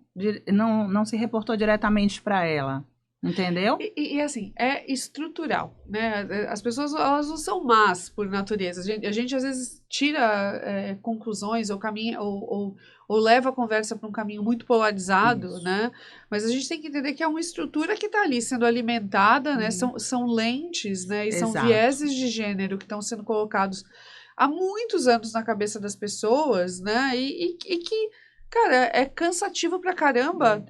reportou diretamente para ela? Entendeu? E assim, é estrutural, né? As pessoas, elas não são más por natureza. A gente às vezes tira conclusões ou caminha, ou leva a conversa para um caminho muito polarizado, Isso. né? Mas a gente tem que entender que é uma estrutura que está ali sendo alimentada, né? São lentes, né? E são Exato. vieses de gênero que estão sendo colocados há muitos anos na cabeça das pessoas, né? E que, cara, é cansativo pra caramba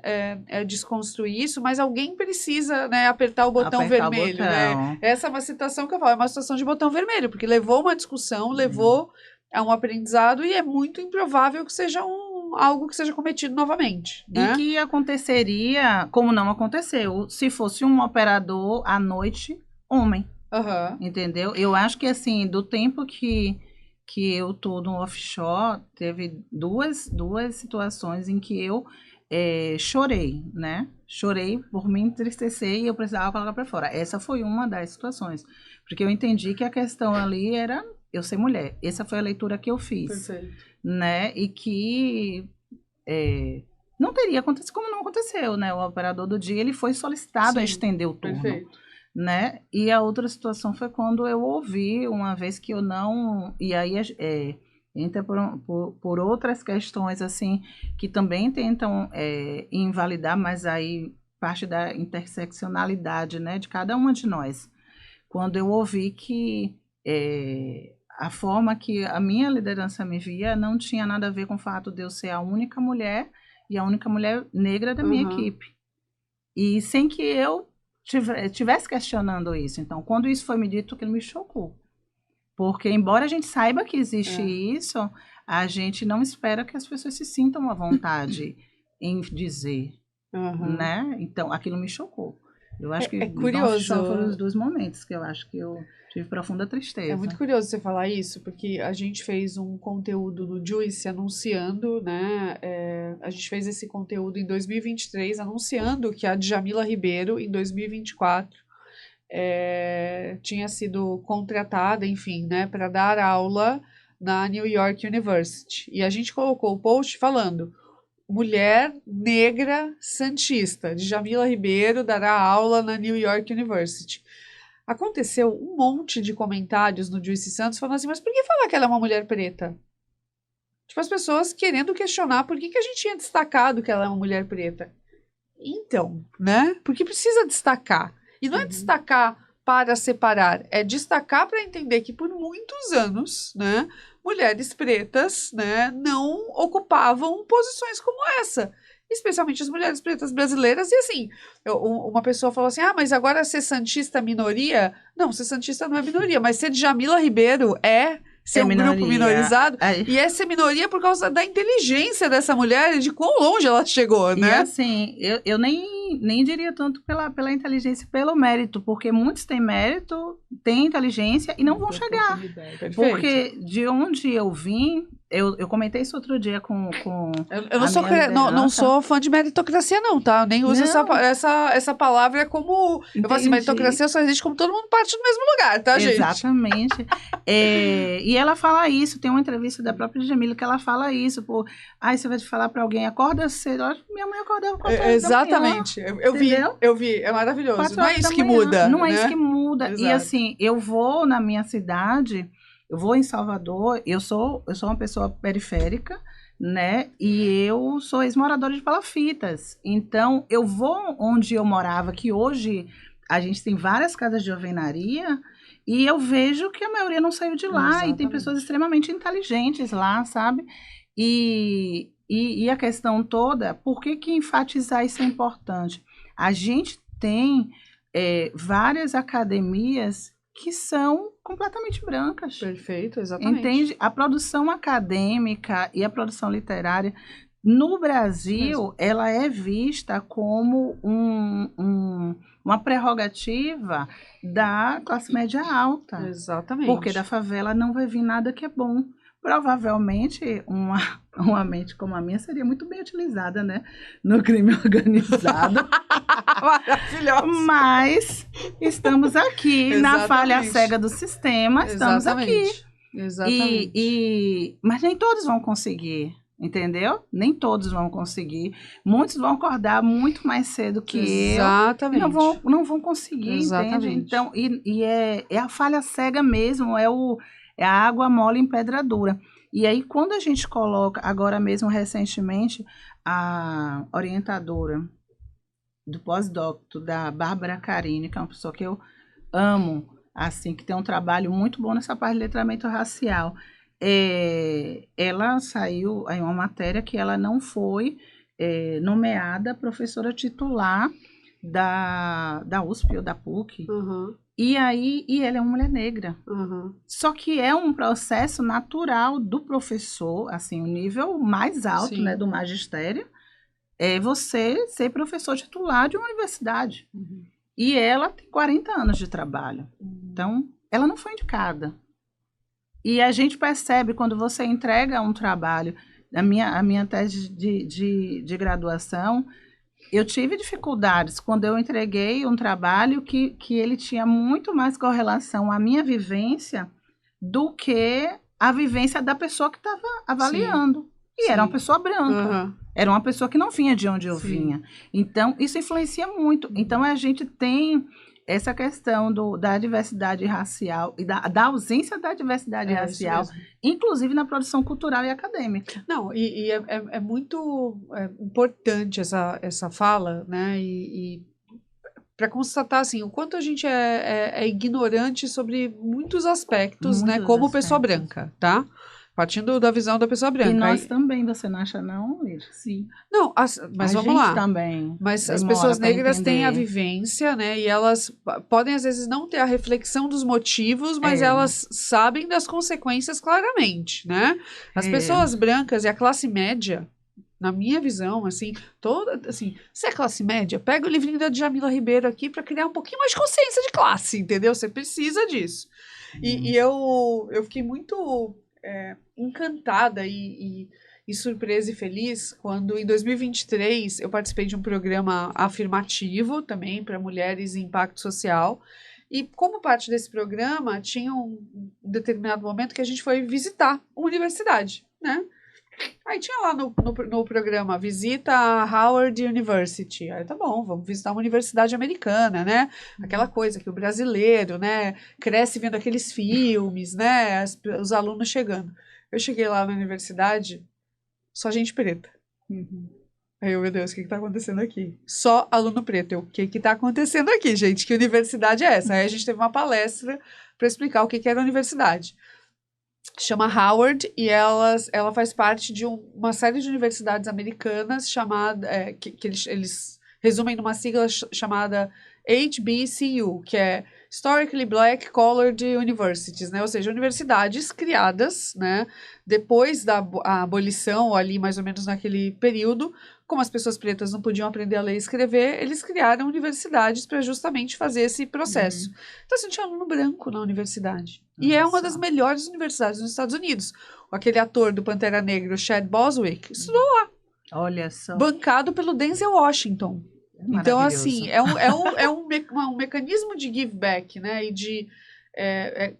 desconstruir isso, mas alguém precisa, né, apertar o botão Apertar o vermelho, botão. né? Essa é uma situação que eu falo, é uma situação de botão vermelho, porque levou uma discussão, levou a um aprendizado e é muito improvável que seja algo que seja cometido novamente, né? E que aconteceria, como não aconteceu, se fosse um operador à noite, homem. Aham. Entendeu? Eu acho que, assim, do tempo que eu tô no offshore, teve duas situações em que eu chorei, né? Chorei por me entristecer e eu precisava colocar para fora. Essa foi uma das situações. Porque eu entendi que a questão ali era eu ser mulher. Essa foi a leitura que eu fiz. Perfeito. Né? E que não teria acontecido como não aconteceu, né? O operador do dia, ele foi solicitado a Sim, estender o turno. Perfeito. Né? E a outra situação foi quando eu ouvi, uma vez que eu não... E aí entra por outras questões, assim, que também tentam invalidar, mas aí parte da interseccionalidade, né, de cada uma de nós. Quando eu ouvi que a forma que a minha liderança me via não tinha nada a ver com o fato de eu ser a única mulher e a única mulher negra da minha equipe. E sem que eu tivesse questionando isso. Então, quando isso foi me dito, aquilo me chocou. Porque, embora a gente saiba que existe isso, a gente não espera que as pessoas se sintam à vontade em dizer, né? Então, aquilo me chocou. Eu acho que curioso. Foram os 2 momentos que eu acho que eu tive profunda tristeza. É muito curioso você falar isso, porque a gente fez um conteúdo no Juice anunciando, né? A gente fez esse conteúdo em 2023, anunciando que a Djamila Ribeiro, em 2024, tinha sido contratada, enfim, né, para dar aula na New York University. E a gente colocou o post falando: mulher negra santista, Djamila Ribeiro dará aula na New York University. Aconteceu um monte de comentários no Juicy Santos falando assim, mas por que falar que ela é uma mulher preta? Tipo, as pessoas querendo questionar por que a gente tinha destacado que ela é uma mulher preta. Então, né? Porque precisa destacar. E não é destacar para separar, é destacar para entender que por muitos anos, né, mulheres pretas, né, não ocupavam posições como essa. Especialmente as mulheres pretas brasileiras, e assim, uma pessoa falou assim, mas agora ser santista é minoria? Não, ser santista não é minoria, mas ser Djamila Ribeiro ser um grupo minorizado, e é ser minoria por causa da inteligência dessa mulher e de quão longe ela chegou, né? E assim, eu nem diria tanto pela inteligência, pelo mérito, porque muitos têm mérito, têm inteligência e não vão chegar. Porque de onde eu vim, eu comentei isso outro dia com eu não sou fã de meritocracia não, tá? Eu nem uso essa palavra como... Entendi. Eu falo assim, meritocracia só existe como todo mundo parte do mesmo lugar, tá, gente? Exatamente. E ela fala isso, tem uma entrevista da própria Djamila que ela fala isso, você vai falar pra alguém, acorda cedo, minha mãe acordava 4 horas exatamente, da manhã, eu vi, é maravilhoso, não é isso que muda. Não né? é isso que muda, Exato. E assim, eu vou na minha cidade, eu vou em Salvador, eu sou uma pessoa periférica, né, e eu sou ex-moradora de Palafitas, então eu vou onde eu morava, que hoje a gente tem várias casas de alvenaria, e eu vejo que a maioria não saiu de lá. Exatamente. E tem pessoas extremamente inteligentes lá, sabe? E a questão toda, por que enfatizar isso é importante? A gente tem várias academias que são completamente brancas. Perfeito, exatamente. Entende? A produção acadêmica e a produção literária no Brasil, ela é vista como uma prerrogativa da classe média alta. Exatamente. Porque da favela não vai vir nada que é bom. provavelmente uma mente como a minha seria muito bem utilizada, né, no crime organizado. Maravilhosa. Mas estamos aqui na falha cega do sistema, estamos aqui. Exatamente. Mas nem todos vão conseguir, entendeu? Nem todos vão conseguir. Muitos vão acordar muito mais cedo que Exatamente. eu. Não vão conseguir, Exatamente. entende? Então, é a falha cega mesmo, é a água mole em pedra dura. E aí, quando a gente coloca, agora mesmo, recentemente, a orientadora do pós-docto, da Bárbara Carini, que é uma pessoa que eu amo, assim, que tem um trabalho muito bom nessa parte de letramento racial. Ela saiu em uma matéria que ela não foi nomeada professora titular da USP ou da PUC. Uhum. E ela é uma mulher negra. Uhum. Só que é um processo natural do professor, assim, o nível mais alto, Sim. né, do magistério, é você ser professor titular de uma universidade. Uhum. E ela tem 40 anos de trabalho. Então, ela não foi indicada. E a gente percebe quando você entrega um trabalho. A minha tese de graduação, eu tive dificuldades quando eu entreguei um trabalho que ele tinha muito mais correlação à minha vivência do que a vivência da pessoa que estava avaliando. E era uma pessoa branca. Uhum. Era uma pessoa que não vinha de onde eu Sim. vinha. Então, isso influencia muito. Então, a gente tem essa questão da diversidade racial e da ausência da diversidade racial, inclusive na produção cultural e acadêmica. Não, e é muito importante essa fala, né? E para constatar assim, o quanto a gente é ignorante sobre muitos aspectos, né? Como pessoa branca, tá? Partindo da visão da pessoa branca. E nós também, você não acha não, Lídia? Sim. Não, mas vamos lá. Também mas as pessoas negras têm a vivência, né? E elas podem, às vezes, não ter a reflexão dos motivos, mas elas sabem das consequências claramente, né? As pessoas brancas e a classe média, na minha visão, assim, se é classe média, pega o livrinho da Djamila Ribeiro aqui para criar um pouquinho mais de consciência de classe, entendeu? Você precisa disso. E eu fiquei muito encantada e surpresa e feliz quando, em 2023, eu participei de um programa afirmativo também para mulheres em impacto social. E, como parte desse programa, tinha um determinado momento que a gente foi visitar uma universidade, né? Aí tinha lá no programa, visita a Howard University. Aí tá bom, vamos visitar uma universidade americana, né? Aquela coisa que o brasileiro, né, cresce vendo aqueles filmes, né? Os alunos chegando. Eu cheguei lá na universidade, só gente preta. Aí eu, meu Deus, o que tá acontecendo aqui? Só aluno preto. O que tá acontecendo aqui, gente? Que universidade é essa? Aí a gente teve uma palestra para explicar o que era a universidade. Chama Howard e ela faz parte de uma série de universidades americanas chamada, que eles resumem numa sigla chamada HBCU, que é Historically Black Colored Universities, né? Ou seja, universidades criadas, né, depois da abolição, ou ali mais ou menos naquele período, como as pessoas pretas não podiam aprender a ler e escrever, eles criaram universidades para justamente fazer esse processo. Então, assim, tinha aluno branco na universidade. E é uma das melhores universidades nos Estados Unidos. Aquele ator do Pantera Negra, o Chad Boswick, estudou lá. Olha só. Bancado pelo Denzel Washington. Então, assim, é um mecanismo de give back, né? E de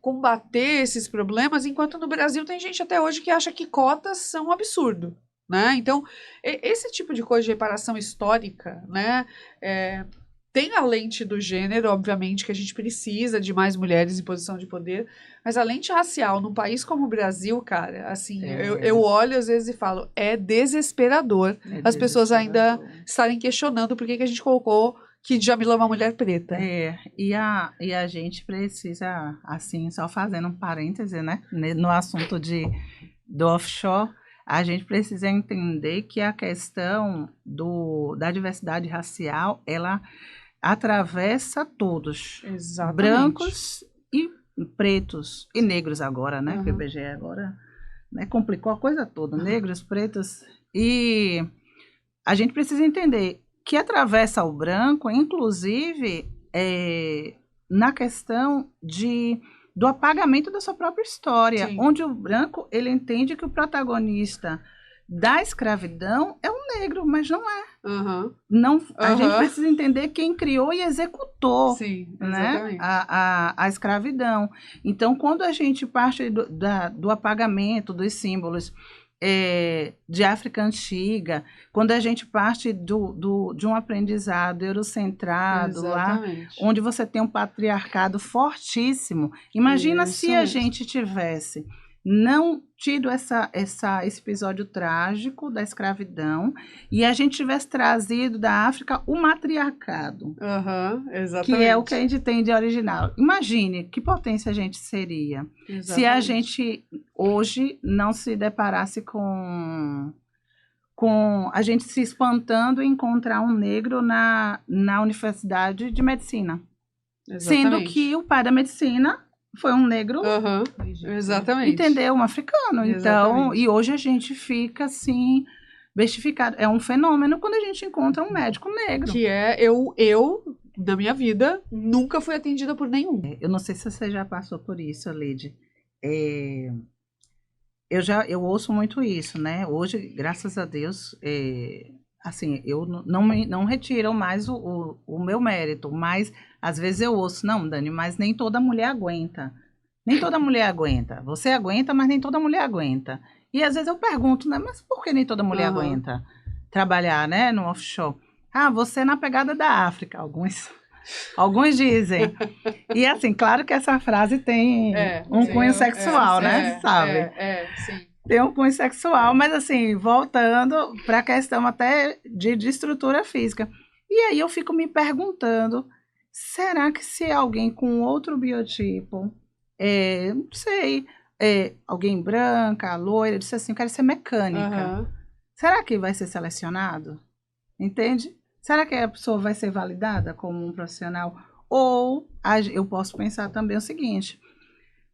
combater esses problemas, enquanto no Brasil tem gente até hoje que acha que cotas são um absurdo, né? Então, esse tipo de coisa de reparação histórica, né? Tem a lente do gênero, obviamente, que a gente precisa de mais mulheres em posição de poder, mas a lente racial num país como o Brasil, cara, assim, eu olho às vezes e falo, é desesperador as pessoas ainda estarem questionando por que a gente colocou que Djamila é uma mulher preta. E a gente precisa, assim, só fazendo um parêntese, né, no assunto do offshore, a gente precisa entender que a questão da diversidade racial, ela atravessa todos. Exatamente. Brancos e pretos. E negros agora, né? Porque o IBGE agora, né, complicou a coisa toda. Negros, pretos. E a gente precisa entender que atravessa o branco, inclusive, na questão do apagamento da sua própria história, Sim. onde o branco, ele entende que o protagonista da escravidão é o negro, mas não é. Aham. Não, a Aham. gente precisa entender quem criou e executou, Sim, né, exatamente. a escravidão. Então, quando a gente parte do apagamento dos símbolos de África Antiga, quando a gente parte de um aprendizado eurocentrado, lá, Exatamente. onde você tem um patriarcado fortíssimo, imagina Isso se a mesmo. gente tivesse não tido esse episódio trágico da escravidão e a gente tivesse trazido da África o matriarcado, Aham, exatamente. que é o que a gente tem de original. Imagine que potência a gente seria se a Exatamente. gente hoje não se deparasse com a gente se espantando em encontrar um negro na Universidade de Medicina. Sendo Exatamente. que o pai da medicina foi um negro, Aham, exatamente. entendeu? Um africano. Então, Exatamente. e hoje a gente fica assim, bestificado. É um fenômeno quando a gente encontra um médico negro. Que é, eu, na minha vida, nunca fui atendida por nenhum. Eu não sei se você já passou por isso, Lid. Eu ouço muito isso, né? Hoje, graças a Deus, assim, eu não retiro mais o meu mérito, mas às vezes eu ouço, não, Dani, mas nem toda mulher aguenta. Nem toda mulher aguenta. Você aguenta, mas nem toda mulher aguenta. E às vezes eu pergunto, né? Mas por que nem toda mulher Aham. aguenta trabalhar, né, no offshore? Ah, você é na pegada da África, alguns dizem. E assim, claro que essa frase tem um cunho sexual, né? Sabe? Sim. Tem um cunho sexual, mas assim, voltando para a questão até de estrutura física. E aí eu fico me perguntando, será que se alguém com outro biotipo, não sei, alguém branca, loira, disse assim, eu quero ser mecânica, Aham. será que vai ser selecionado? Entende? Será que a pessoa vai ser validada como um profissional? Ou eu posso pensar também o seguinte,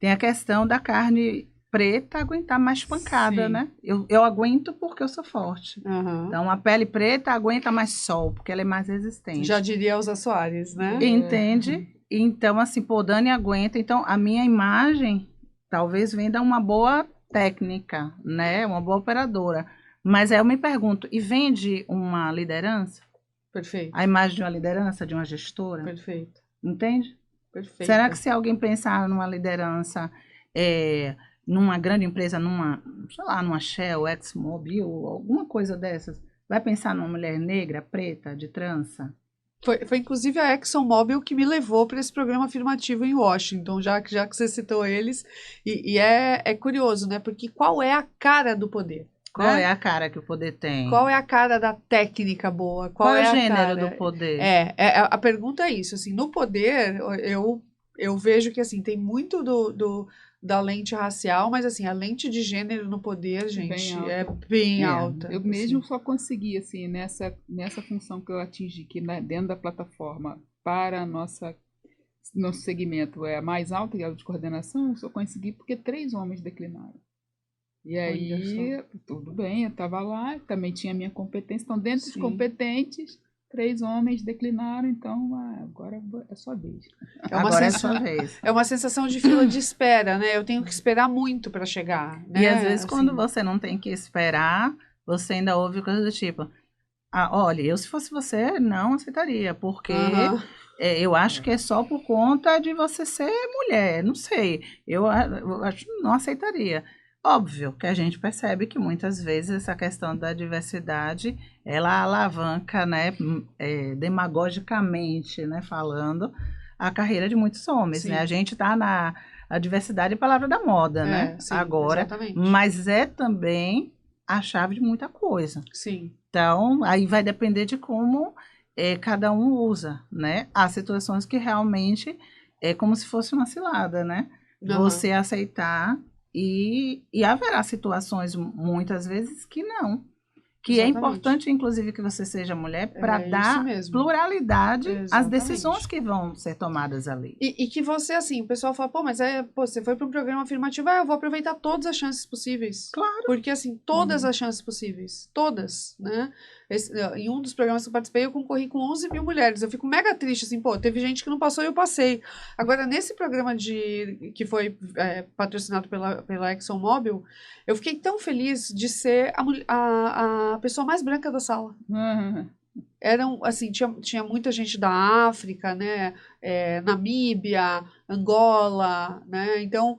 tem a questão da carne preta aguentar mais pancada, Sim. né? Eu aguento porque eu sou forte. Aham. Então, a pele preta aguenta mais sol, porque ela é mais resistente. Já diria Elza Soares, né? Entende? Então, assim, pô, Dani aguenta. Então, a minha imagem talvez venha uma boa técnica, né? Uma boa operadora. Mas aí eu me pergunto, e vende uma liderança? Perfeito. A imagem de uma liderança, de uma gestora? Perfeito. Entende? Perfeito. Será que se alguém pensar numa liderança, numa grande empresa, sei lá, numa Shell, ExxonMobil, alguma coisa dessas, vai pensar numa mulher negra, preta, de trança? Foi inclusive a ExxonMobil que me levou para esse programa afirmativo em Washington, já que você citou eles. E é curioso, né? Porque qual é a cara do poder? Qual né? é a cara que o poder tem? Qual é a cara da técnica boa? Qual é o a gênero cara? do poder? A pergunta é isso, assim, no poder, eu vejo que, assim, tem muito da lente racial, mas, assim, a lente de gênero no poder, gente, é bem alta. Eu assim. mesmo só consegui, assim, nessa função que eu atingi, que dentro da plataforma para nosso segmento é a mais alta, que é a de coordenação, eu só consegui porque 3 homens declinaram. E aí, tudo bem, eu estava lá, também tinha a minha competência. Então, dentro dos competentes, 3 homens declinaram, então agora é sua vez. Agora é sua vez. É uma sensação de fila de espera, né? Eu tenho que esperar muito para chegar. Né? E às vezes, assim, quando você não tem que esperar, você ainda ouve coisas do tipo: olha, eu se fosse você, não aceitaria, porque eu acho que é só por conta de você ser mulher, não sei. Eu acho que não aceitaria. Óbvio que a gente percebe que muitas vezes essa questão da diversidade, ela alavanca, né, demagogicamente, né, falando, a carreira de muitos homens, né? A gente está a diversidade é palavra da moda, né? Sim, agora, exatamente. Mas é também a chave de muita coisa. Sim. Então, aí vai depender de como cada um usa, né? Há situações que realmente é como se fosse uma cilada, né? Você aceitar e haverá situações, muitas vezes, que não. Que é importante, inclusive, que você seja mulher para dar pluralidade às decisões que vão ser tomadas ali. E que você, assim, o pessoal fala, mas você foi para um programa afirmativo, eu vou aproveitar todas as chances possíveis. Claro. Porque, assim, todas as chances possíveis. Todas, né? Em um dos programas que eu participei, eu concorri com 11 mil mulheres. Eu fico mega triste, assim, pô, teve gente que não passou e eu passei. Agora, nesse programa que foi patrocinado pela ExxonMobil, eu fiquei tão feliz de ser a pessoa mais branca da sala. Eram, assim, tinha muita gente da África, né, Namíbia, Angola, né, então,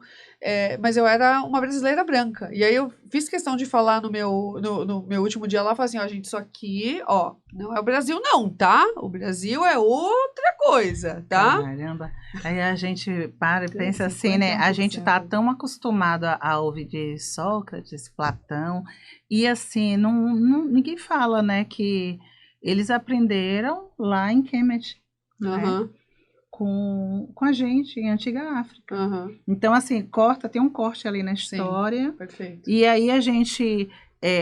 mas eu era uma brasileira branca, e aí eu fiz questão de falar no meu último dia lá, falei assim, ó, gente, isso aqui, ó, não é o Brasil não, tá? O Brasil é outra coisa, tá? Caramba, aí a gente para e pensa assim, né, a gente tá tão acostumado a ouvir de Sócrates, Platão, e assim, ninguém fala, né, que eles aprenderam lá em Kemet, né? Com a gente, em Antiga África. Então, assim, tem um corte ali na história. Sim, perfeito. E aí a gente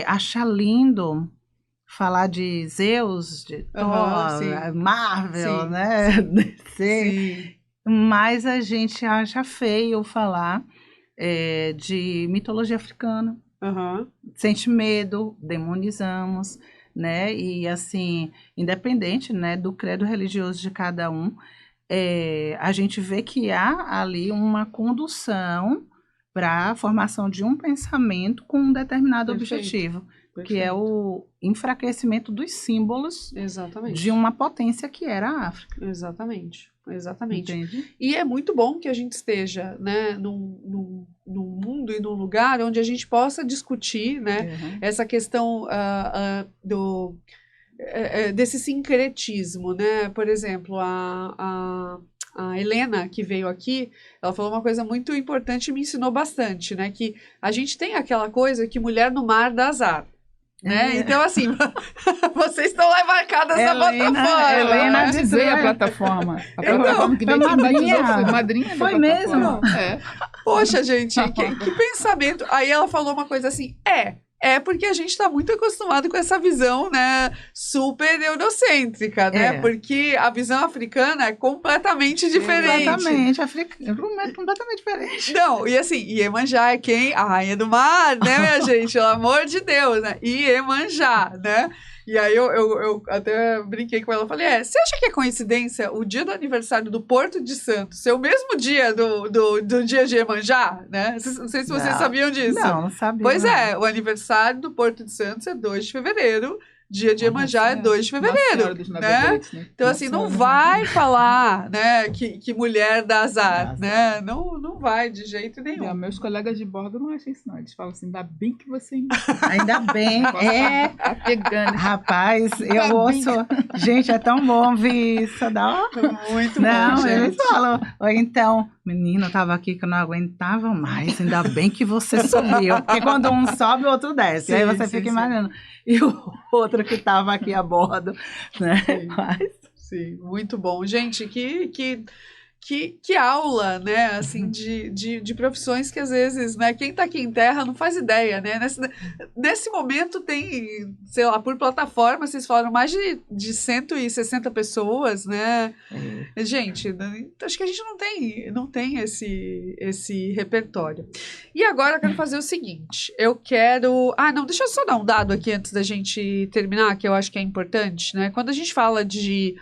acha lindo falar de Zeus, de Thor, Marvel, né? DC. Mas a gente acha feio falar de mitologia africana. Sente medo, demonizamos, né? E assim, independente, né, do credo religioso de cada um, a gente vê que há ali uma condução para a formação de um pensamento com um determinado objetivo, que é o enfraquecimento dos símbolos de uma potência que era a África. Exatamente. Entendi. E é muito bom que a gente esteja, né, num mundo e num lugar onde a gente possa discutir, né, essa questão desse sincretismo, né? Por exemplo, a Helena, que veio aqui, ela falou uma coisa muito importante e me ensinou bastante, né? Que a gente tem aquela coisa que mulher no mar dá azar. Né? Então, assim, vocês estão lá embarcadas na plataforma. Helena dizer a plataforma. A plataforma que veio te batizou foi madrinha. Foi mesmo. Poxa, gente, que pensamento. Aí ela falou uma coisa assim, porque a gente está muito acostumado com essa visão, né, super eurocêntrica, né? Porque a visão africana é completamente diferente. Completamente diferente. Não, e assim, Iemanjá é quem? A rainha do mar, né, minha gente? Pelo amor de Deus, né? Iemanjá, né? E aí eu até brinquei com ela, falei, você acha que é coincidência o dia do aniversário do Porto de Santos ser o mesmo dia do dia de Iemanjá, né? Não sei se vocês sabiam disso. Não sabia. Pois o aniversário do Porto de Santos é 2 de fevereiro, dia de Iemanjá é 2 de fevereiro, né? Então, assim, não vai falar, né, que mulher dá azar, né? Não vai de jeito nenhum. Não, meus colegas de bordo não acham isso, não. Eles falam assim, ainda bem que você... Ainda bem, Tá pegando. Rapaz, eu ouço... Gente, é tão bom ouvir isso, Muito não, bom, gente. eles falam, ou então, menino, eu tava aqui que eu não aguentava mais, ainda bem que você subiu, porque quando um sobe, o outro desce, Sim, aí você sim, fica sim. imaginando, e o outro que tava aqui a bordo, né? Sim, muito bom. Gente, que aula, né, assim, de profissões que às vezes, né, quem tá aqui em terra não faz ideia, né, nesse momento tem, sei lá, por plataforma, vocês falaram mais de 160 pessoas, né, gente, acho que a gente não tem esse repertório. E agora eu quero fazer o seguinte, deixa eu só dar um dado aqui antes da gente terminar, que eu acho que é importante, né, quando a gente fala de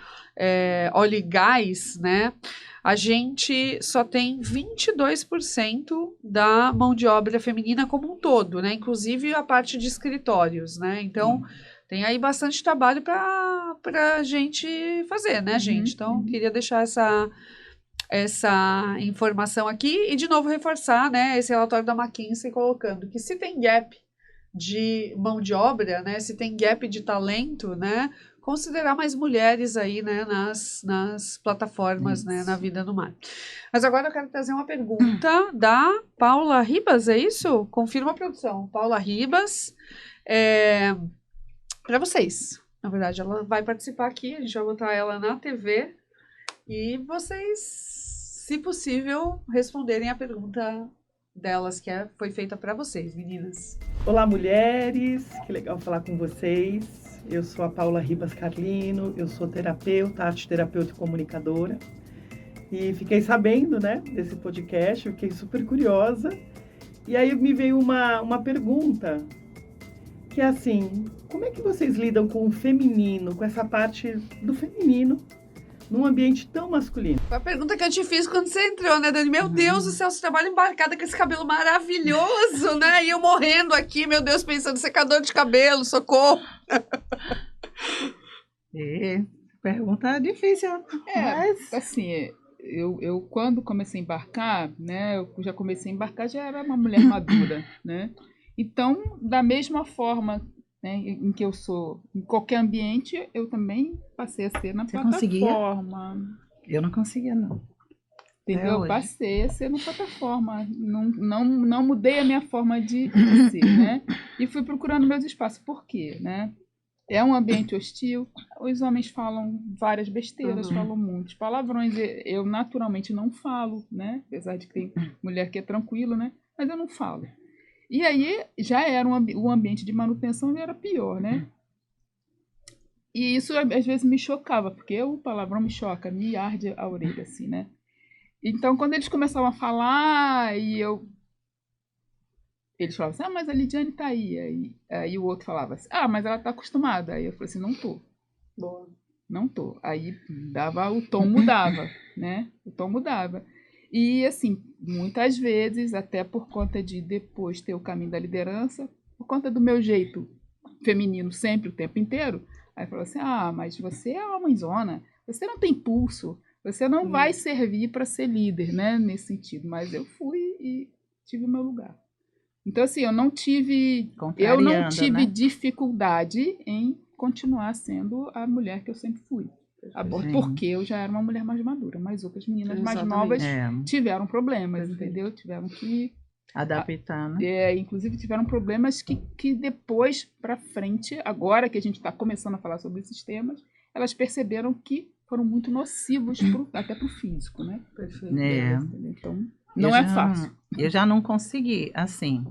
óleo e gás, né, a gente só tem 22% da mão de obra feminina como um todo, né? Inclusive a parte de escritórios, né? Então, tem aí bastante trabalho para a gente fazer, né, gente? Então, queria deixar essa informação aqui e, de novo, reforçar, né, esse relatório da McKinsey colocando que se tem gap de mão de obra, né, se tem gap de talento, né, considerar mais mulheres aí, né, nas plataformas, né, na vida no mar. Mas agora eu quero trazer uma pergunta da Paula Ribas, é isso? Confirma a produção. Paula Ribas, para vocês. Na verdade, ela vai participar aqui, a gente vai botar ela na TV e vocês, se possível, responderem a pergunta delas, que foi feita para vocês, meninas. Olá, mulheres, que legal falar com vocês. Eu sou a Paula Ribas Carlino, eu sou terapeuta, arte-terapeuta e comunicadora. E fiquei sabendo, né, desse podcast, eu fiquei super curiosa. E aí me veio uma pergunta que é assim, como é que vocês lidam com o feminino, com essa parte do feminino, num ambiente tão masculino? Foi a pergunta que eu te fiz quando você entrou, né, Dani? Meu Deus do céu, você trabalha embarcada com esse cabelo maravilhoso, né? E eu morrendo aqui, meu Deus, pensando secador de cabelo, socorro. Pergunta difícil. Mas... assim, eu quando comecei a embarcar, né, eu já comecei a embarcar, já era uma mulher madura, né? Então, da mesma forma, né, em que eu sou, em qualquer ambiente, eu também passei a ser na Você plataforma. Eu não conseguia, não. Entendeu? Eu hoje. passei a ser na plataforma. Não mudei a minha forma de ser, né? E fui procurando meus espaços. Por quê, né? É um ambiente hostil, os homens falam várias besteiras, falam muitos palavrões. Eu naturalmente não falo, né? Apesar de que tem mulher que é tranquilo, né? Mas eu não falo. E aí já era o ambiente de manutenção, já era pior, né? E isso às vezes me chocava, porque o palavrão me choca, me arde a orelha, assim, né? Então, quando eles começavam a falar, eles falavam assim, mas a Lidiane tá aí. Aí o outro falava assim, mas ela tá acostumada. Aí eu falei assim, não tô. Boa. Não tô. Aí o tom mudava, né? O tom mudava. E, assim, muitas vezes, até por conta de depois ter o caminho da liderança, por conta do meu jeito feminino sempre, o tempo inteiro, aí falou assim, mas você é uma mãezona, você não tem pulso, você não vai servir para ser líder, né? Nesse sentido. Mas eu fui e tive o meu lugar. Então, assim, eu não tive né? dificuldade em continuar sendo a mulher que eu sempre fui. Porque eu já era uma mulher mais madura, mas outras meninas mais novas tiveram problemas, entendeu? Tiveram que adaptar, né? Inclusive tiveram problemas que depois para frente, agora que a gente está começando a falar sobre esses temas, elas perceberam que foram muito nocivos até para o físico, né? Perfeito. Então, não é fácil. Eu já não consegui, assim,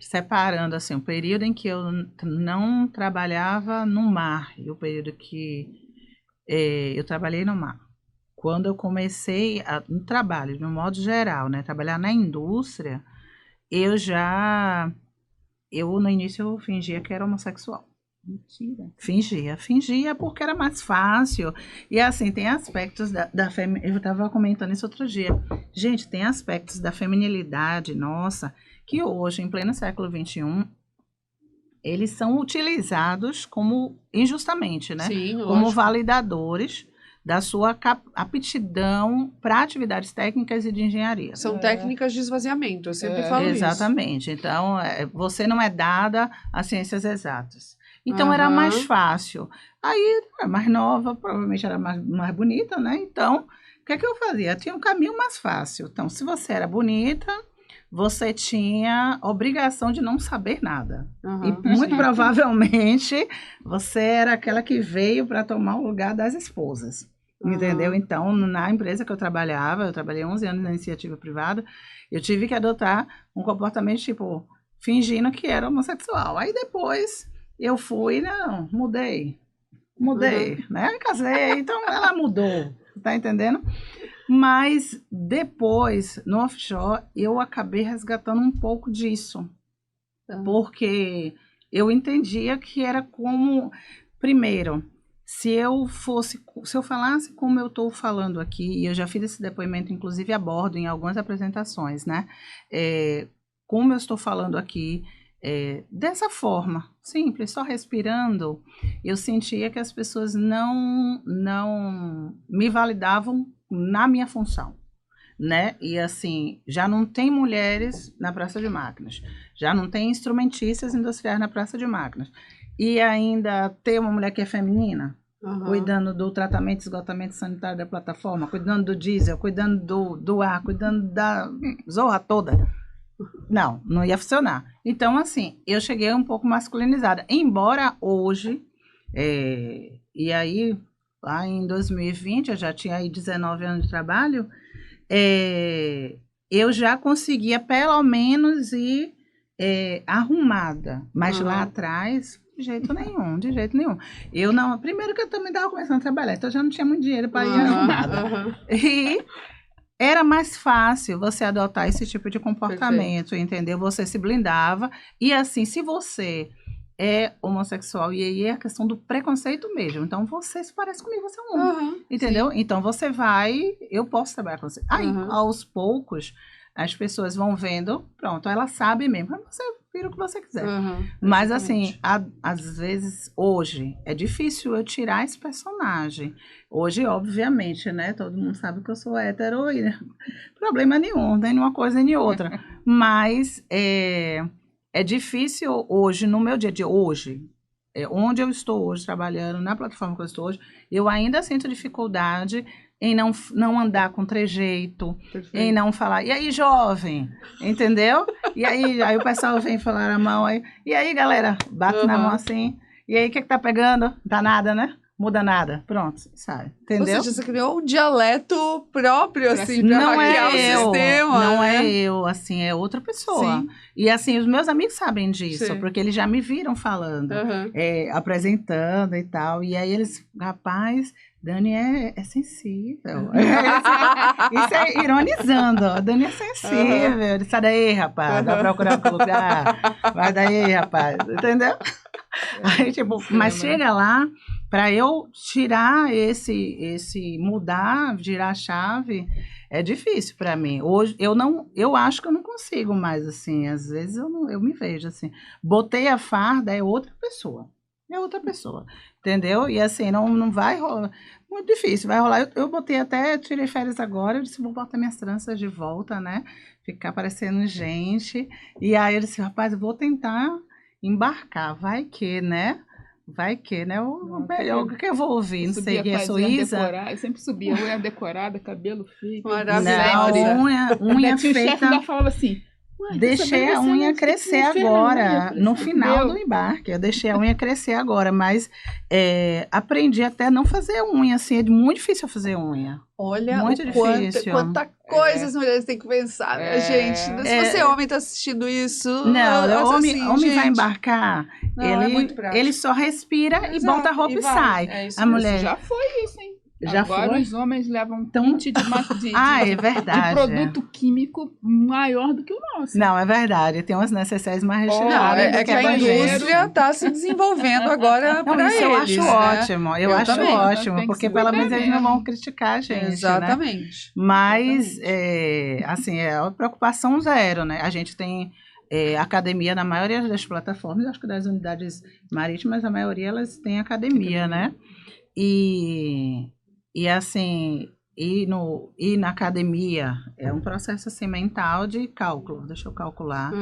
separando assim, o período em que eu não trabalhava no mar e o período que eu trabalhei no mar. Quando eu comecei no trabalho, de um modo geral, né, trabalhar na indústria, eu no início eu fingia que era homossexual. Mentira. Fingia porque era mais fácil. E assim, tem aspectos eu estava comentando isso outro dia. Gente, tem aspectos da feminilidade nossa que hoje, em pleno século XXI, eles são utilizados injustamente, né? Sim, como lógico. validadores da sua aptidão para atividades técnicas e de engenharia. São técnicas de esvaziamento, eu sempre falo isso. Exatamente. Então, você não é dada às ciências exatas. Então, era mais fácil. Aí, era mais nova, provavelmente era mais bonita, né? Então, o que é que eu fazia? Tinha um caminho mais fácil. Então, se você era bonita, você tinha obrigação de não saber nada. E muito provavelmente você era aquela que veio para tomar o lugar das esposas. Entendeu? Então, na empresa que eu trabalhei 11 anos na iniciativa privada, eu tive que adotar um comportamento tipo, fingindo que era homossexual. Aí depois eu fui, mudei, né? Casei, então ela mudou, tá entendendo? Mas depois, no offshore, eu acabei resgatando um pouco disso. Porque eu entendia que era como... Primeiro, se eu falasse como eu estou falando aqui, e eu já fiz esse depoimento, inclusive, a bordo em algumas apresentações, né? Como eu estou falando aqui, dessa forma, simples, só respirando, eu sentia que as pessoas não me validavam na minha função, né? E assim, já não tem mulheres na praça de máquinas, já não tem instrumentistas industriais na praça de máquinas, e ainda ter uma mulher que é feminina, cuidando do tratamento e esgotamento sanitário da plataforma, cuidando do diesel, cuidando do ar, cuidando da zorra toda. Não ia funcionar. Então, assim, eu cheguei um pouco masculinizada, embora hoje, e aí... Lá em 2020, eu já tinha aí 19 anos de trabalho, eu já conseguia pelo menos ir arrumada. Mas lá atrás, de jeito nenhum. Eu não, primeiro que eu também estava começando a trabalhar, então eu já não tinha muito dinheiro para ir arrumada. E era mais fácil você adotar esse tipo de comportamento, entendeu? Você se blindava. E assim, se você é homossexual, e aí é a questão do preconceito mesmo. Então, você se parece comigo, você é um homem, entendeu? Sim. Então, você vai, eu posso trabalhar com você. Aí, Uhum. aos poucos, as pessoas vão vendo, pronto, ela sabe mesmo, mas você vira o que você quiser. Mas, assim, às vezes, hoje, é difícil eu tirar esse personagem. Hoje, obviamente, né, todo mundo sabe que eu sou hétero e problema nenhum, nem uma coisa nem outra. Mas, é difícil hoje, no meu dia a dia, hoje, onde eu estou hoje, trabalhando, na plataforma que eu estou hoje, eu ainda sinto dificuldade em não andar com trejeito, em não falar, e aí, jovem, entendeu? E aí o pessoal vem falar a mão, aí, e aí, galera, bate na mão assim, e aí, o que tá pegando? Tá nada, né? Muda nada. Pronto, sai. Entendeu? Ou seja, você criou um dialeto próprio, assim, pra não hackear o eu, sistema. não né? é eu, assim, é outra pessoa. Sim. E assim, os meus amigos sabem disso, Sim. porque eles já me viram falando, apresentando e tal. E aí eles, rapaz, Dani é sensível. Isso é ironizando, ó, Dani é sensível. Sai daí, rapaz, vai procurar outro lugar. Vai daí, rapaz, entendeu? Aí, tipo, mas chega lá, para eu tirar mudar, girar a chave, é difícil para mim. Hoje, eu acho que eu não consigo mais, assim, às vezes eu me vejo, assim, botei a farda, é outra pessoa, entendeu? E assim, não vai rolar, muito difícil, vai rolar, eu botei até, tirei férias agora, eu disse, vou botar minhas tranças de volta, né, ficar parecendo gente, e aí eu disse, rapaz, eu vou tentar embarcar, vai que, né? O que eu vou ouvir? Não sei quem é Suíza. Eu sempre subia, unha decorada, cabelo feito. Não, unha O chefe feita. ainda falava assim, Deixei a unha crescer agora, no final do embarque. Eu deixei a unha crescer agora, mas aprendi até a não fazer unha, assim, é muito difícil eu fazer unha. Olha muito difícil. Quanta coisa as mulheres têm que pensar, né, gente? Se você homem tá assistindo isso... Não, assim, homem vai embarcar, não, ele só respira e bota a roupa e sai. É isso a mulher já foi isso, hein? Já Agora foi? os homens levam kit é verdade. de produto químico maior do que o nosso. Não, é verdade. Tem umas necessárias mais recheadas. É que a indústria está se desenvolvendo agora para eles. Eu acho ótimo. Eu acho também. ótimo, porque pelo menos eles não vão criticar a gente, Exatamente. Né? Mas, assim, é uma preocupação zero, né? A gente tem academia na maioria das plataformas, acho que das unidades marítimas, a maioria elas têm academia, né? E assim, ir na academia é um processo assim, mental de cálculo. Deixa eu calcular.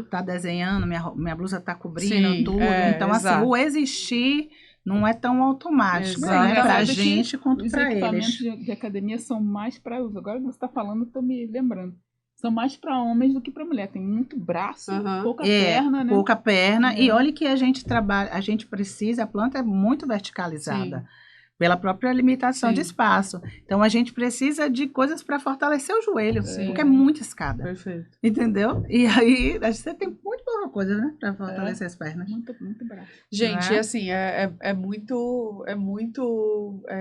Tá desenhando, minha blusa tá cobrindo tudo. Então, assim, o existir não é tão automático, né? Pra gente quanto pra eles. Os equipamentos de academia são mais para uso. Agora que você está falando, estou me lembrando. São mais para homens do que para mulher. Tem muito braço, pouca perna, né? Pouca perna. E olha que a gente trabalha, a gente precisa, a planta é muito verticalizada. Sim. Pela própria limitação de espaço. Então, a gente precisa de coisas para fortalecer o joelho, porque é muita escada. Perfeito. Entendeu? E aí, você tem muito pouca coisa, né? Para fortalecer as pernas. Muito braço. Gente, assim, é muito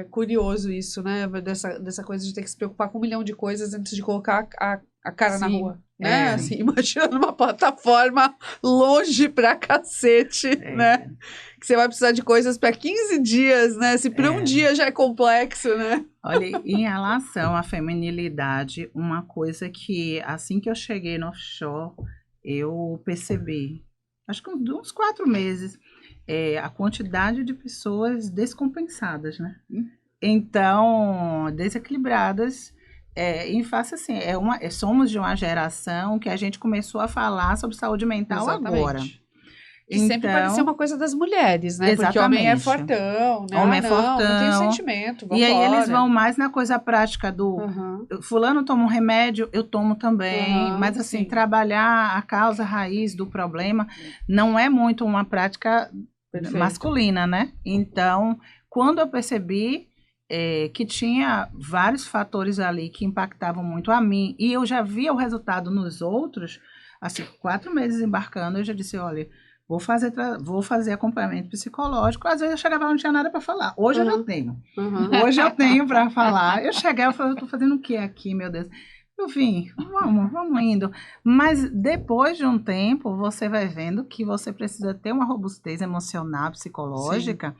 curioso isso, né? Dessa coisa de ter que se preocupar com 1 milhão de coisas antes de colocar a cara na rua. Né? Assim, imaginando uma plataforma longe pra cacete, né? Que você vai precisar de coisas para 15 dias, né? Se para um dia já é complexo, né? Olha, em relação à feminilidade, uma coisa que assim que eu cheguei no offshore, eu percebi, acho que uns 4 meses, a quantidade de pessoas descompensadas, né? Então, desequilibradas. Em face assim, somos de uma geração que a gente começou a falar sobre saúde mental agora. Que sempre parecia uma coisa das mulheres, né? Exatamente. Porque homem é fortão, né? Homem é fortão. Não tem sentimento, vambora. E aí eles vão mais na coisa prática do... Fulano toma um remédio, eu tomo também. Mas assim, trabalhar a causa raiz do problema não é muito uma prática masculina, né? Então, quando eu percebi... que tinha vários fatores ali que impactavam muito a mim, e eu já via o resultado nos outros, assim, 4 meses embarcando, eu já disse, olha, vou fazer acompanhamento psicológico. Às vezes eu chegava lá, não tinha nada para falar. Hoje eu já tenho. Hoje eu tenho para falar. Eu chegava e falava, eu tô fazendo o que aqui, meu Deus? Enfim, vamos indo. Mas depois de um tempo, você vai vendo que você precisa ter uma robustez emocional, psicológica,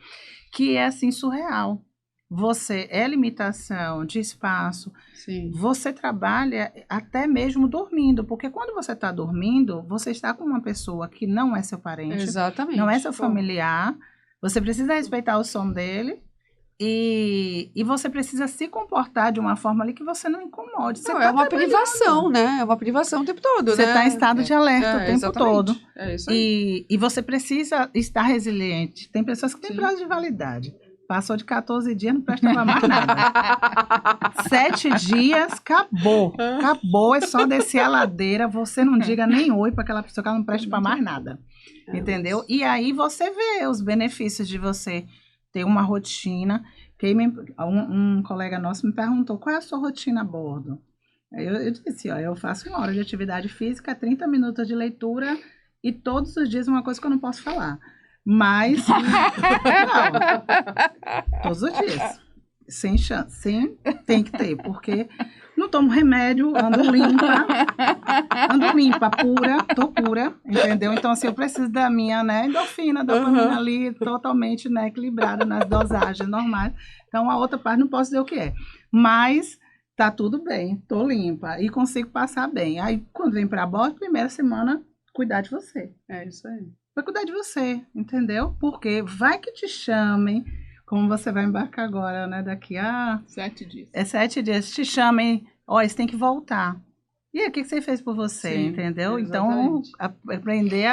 que é assim, surreal. Você é limitação de espaço. Sim. Você trabalha até mesmo dormindo, porque quando você está dormindo, você está com uma pessoa que não é seu parente, Exatamente. não é seu familiar, você precisa respeitar o sono dele e você precisa se comportar de uma forma ali que você não incomode. Você Não, tá é uma trabalhando. privação, né? É uma privação o tempo todo, Você né? está em estado de alerta o tempo exatamente. todo. É isso aí. E você precisa estar resiliente. Tem pessoas que têm Sim. prazo de validade. Passou de 14 dias, não presta pra mais nada. 7 dias, acabou. Acabou, é só descer a ladeira. Você não diga nem oi para aquela pessoa que ela não presta pra mais nada. Entendeu? E aí você vê os benefícios de você ter uma rotina. Um colega nosso me perguntou, qual é a sua rotina a bordo? Eu disse, ó, eu faço 1 hora de atividade física, 30 minutos de leitura e todos os dias uma coisa que eu não posso falar. Mas, não, todos os dias, sem chance, tem que ter, porque não tomo remédio, ando limpa, pura, tô pura, entendeu? Então, assim, eu preciso da minha, né, endorfina, dopamina ali, totalmente, né, equilibrada nas dosagens normais. Então, a outra parte não posso dizer o que é, mas tá tudo bem, tô limpa e consigo passar bem. Aí, quando vem pra bordo, primeira semana, cuidar de você. É isso aí. Vai cuidar de você, entendeu? Porque vai que te chamem, como você vai embarcar agora, né? Daqui a 7 dias. 7 dias, te chamem, ó, você tem que voltar. E aí, o que você fez por você, Sim, entendeu? exatamente. Então, aprender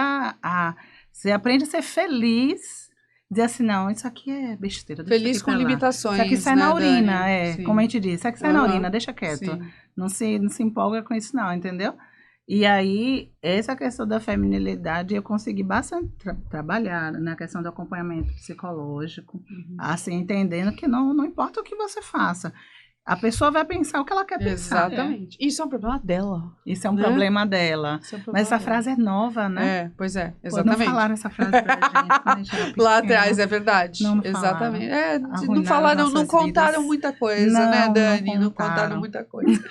você aprende a ser feliz, dizer assim, não, isso aqui é besteira. deixa Feliz aqui com pra lá. limitações, Isso aqui sai né, na urina, Dani? Sim. como a gente diz. Isso aqui sai na Aham. urina, deixa quieto. Sim. Não se empolga com isso não, entendeu? E aí, essa questão da feminilidade, eu consegui bastante trabalhar na questão do acompanhamento psicológico, assim, entendendo que não importa o que você faça. A pessoa vai pensar o que ela quer pensar. Exatamente. Isso é um problema dela. Isso é um Né? problema dela. Isso é um problema Mas essa dela. frase é nova, né? É, pois é, Pô, exatamente. não falaram essa frase pra gente quando a gente era pequena. Lá atrás, é verdade. Não Exatamente. falaram. Não Arruinaram falaram, não nossas contaram vidas. muita coisa, né, Não Dani? Não contaram contaram. muita coisa.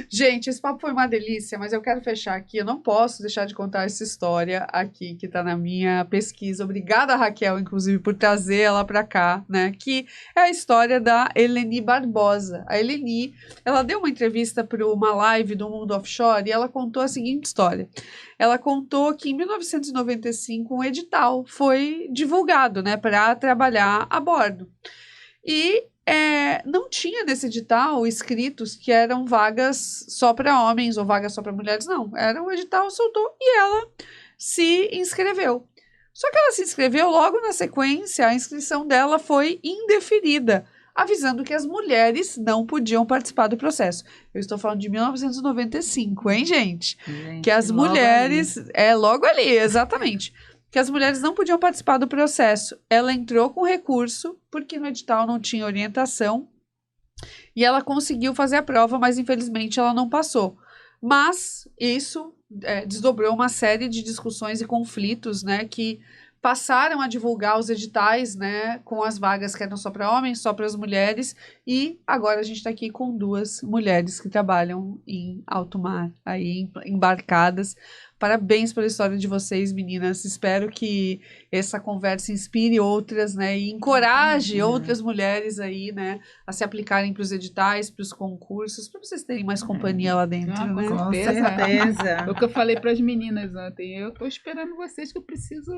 Gente, esse papo foi uma delícia, mas eu quero fechar aqui. Eu não posso deixar de contar essa história aqui, que tá na minha pesquisa. Obrigada, Raquel, inclusive, por trazer ela pra cá, né? Que é a história da Eleni Barbosa. A Eleni, ela deu uma entrevista para uma live do Mundo Offshore e ela contou a seguinte história. Ela contou que em 1995 um edital foi divulgado, né, para trabalhar a bordo. E não tinha nesse edital escritos que eram vagas só para homens ou vagas só para mulheres, não. Era um edital, soltou e ela se inscreveu. Só que ela se inscreveu logo na sequência, a inscrição dela foi indeferida, avisando que as mulheres não podiam participar do processo. Eu estou falando de 1995, hein, gente? Que as logo mulheres... logo ali, exatamente. Que as mulheres não podiam participar do processo. Ela entrou com recurso, porque no edital não tinha orientação, e ela conseguiu fazer a prova, mas infelizmente ela não passou. Mas isso desdobrou uma série de discussões e conflitos, né, que passaram a divulgar os editais, né, com as vagas que eram só para homens, só para as mulheres, e agora a gente está aqui com 2 mulheres que trabalham em alto mar, aí embarcadas. Parabéns pela história de vocês, meninas. Espero que essa conversa inspire outras, né, e encoraje outras mulheres aí, né, a se aplicarem para os editais, para os concursos, para vocês terem mais companhia lá dentro, Ah, né? Com certeza. certeza. É o que eu falei para as meninas ontem. Eu tô esperando vocês, que eu preciso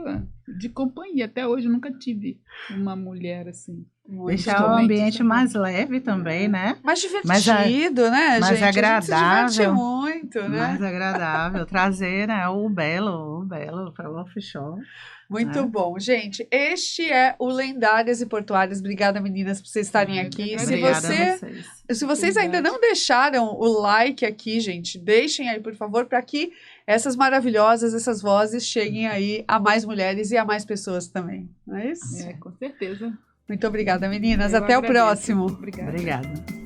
de companhia. Até hoje eu nunca tive uma mulher assim. Deixar o ambiente mais leve também, né? Mais divertido, né, mais gente? A gente se diverte agradável. muito, né? Mais agradável. Trazer, né, o belo para o offshore. Muito bom. Gente, este é o Lendárias e Portuárias. Obrigada, meninas, por vocês estarem aqui. Obrigada a vocês. Se vocês ainda não deixaram o like aqui, gente, deixem aí, por favor, para que essas maravilhosas, essas vozes cheguem aí a mais mulheres e a mais pessoas também. Não é isso? Com certeza. Muito obrigada, meninas. Eu Até o agradeço. próximo. Obrigada. Obrigada.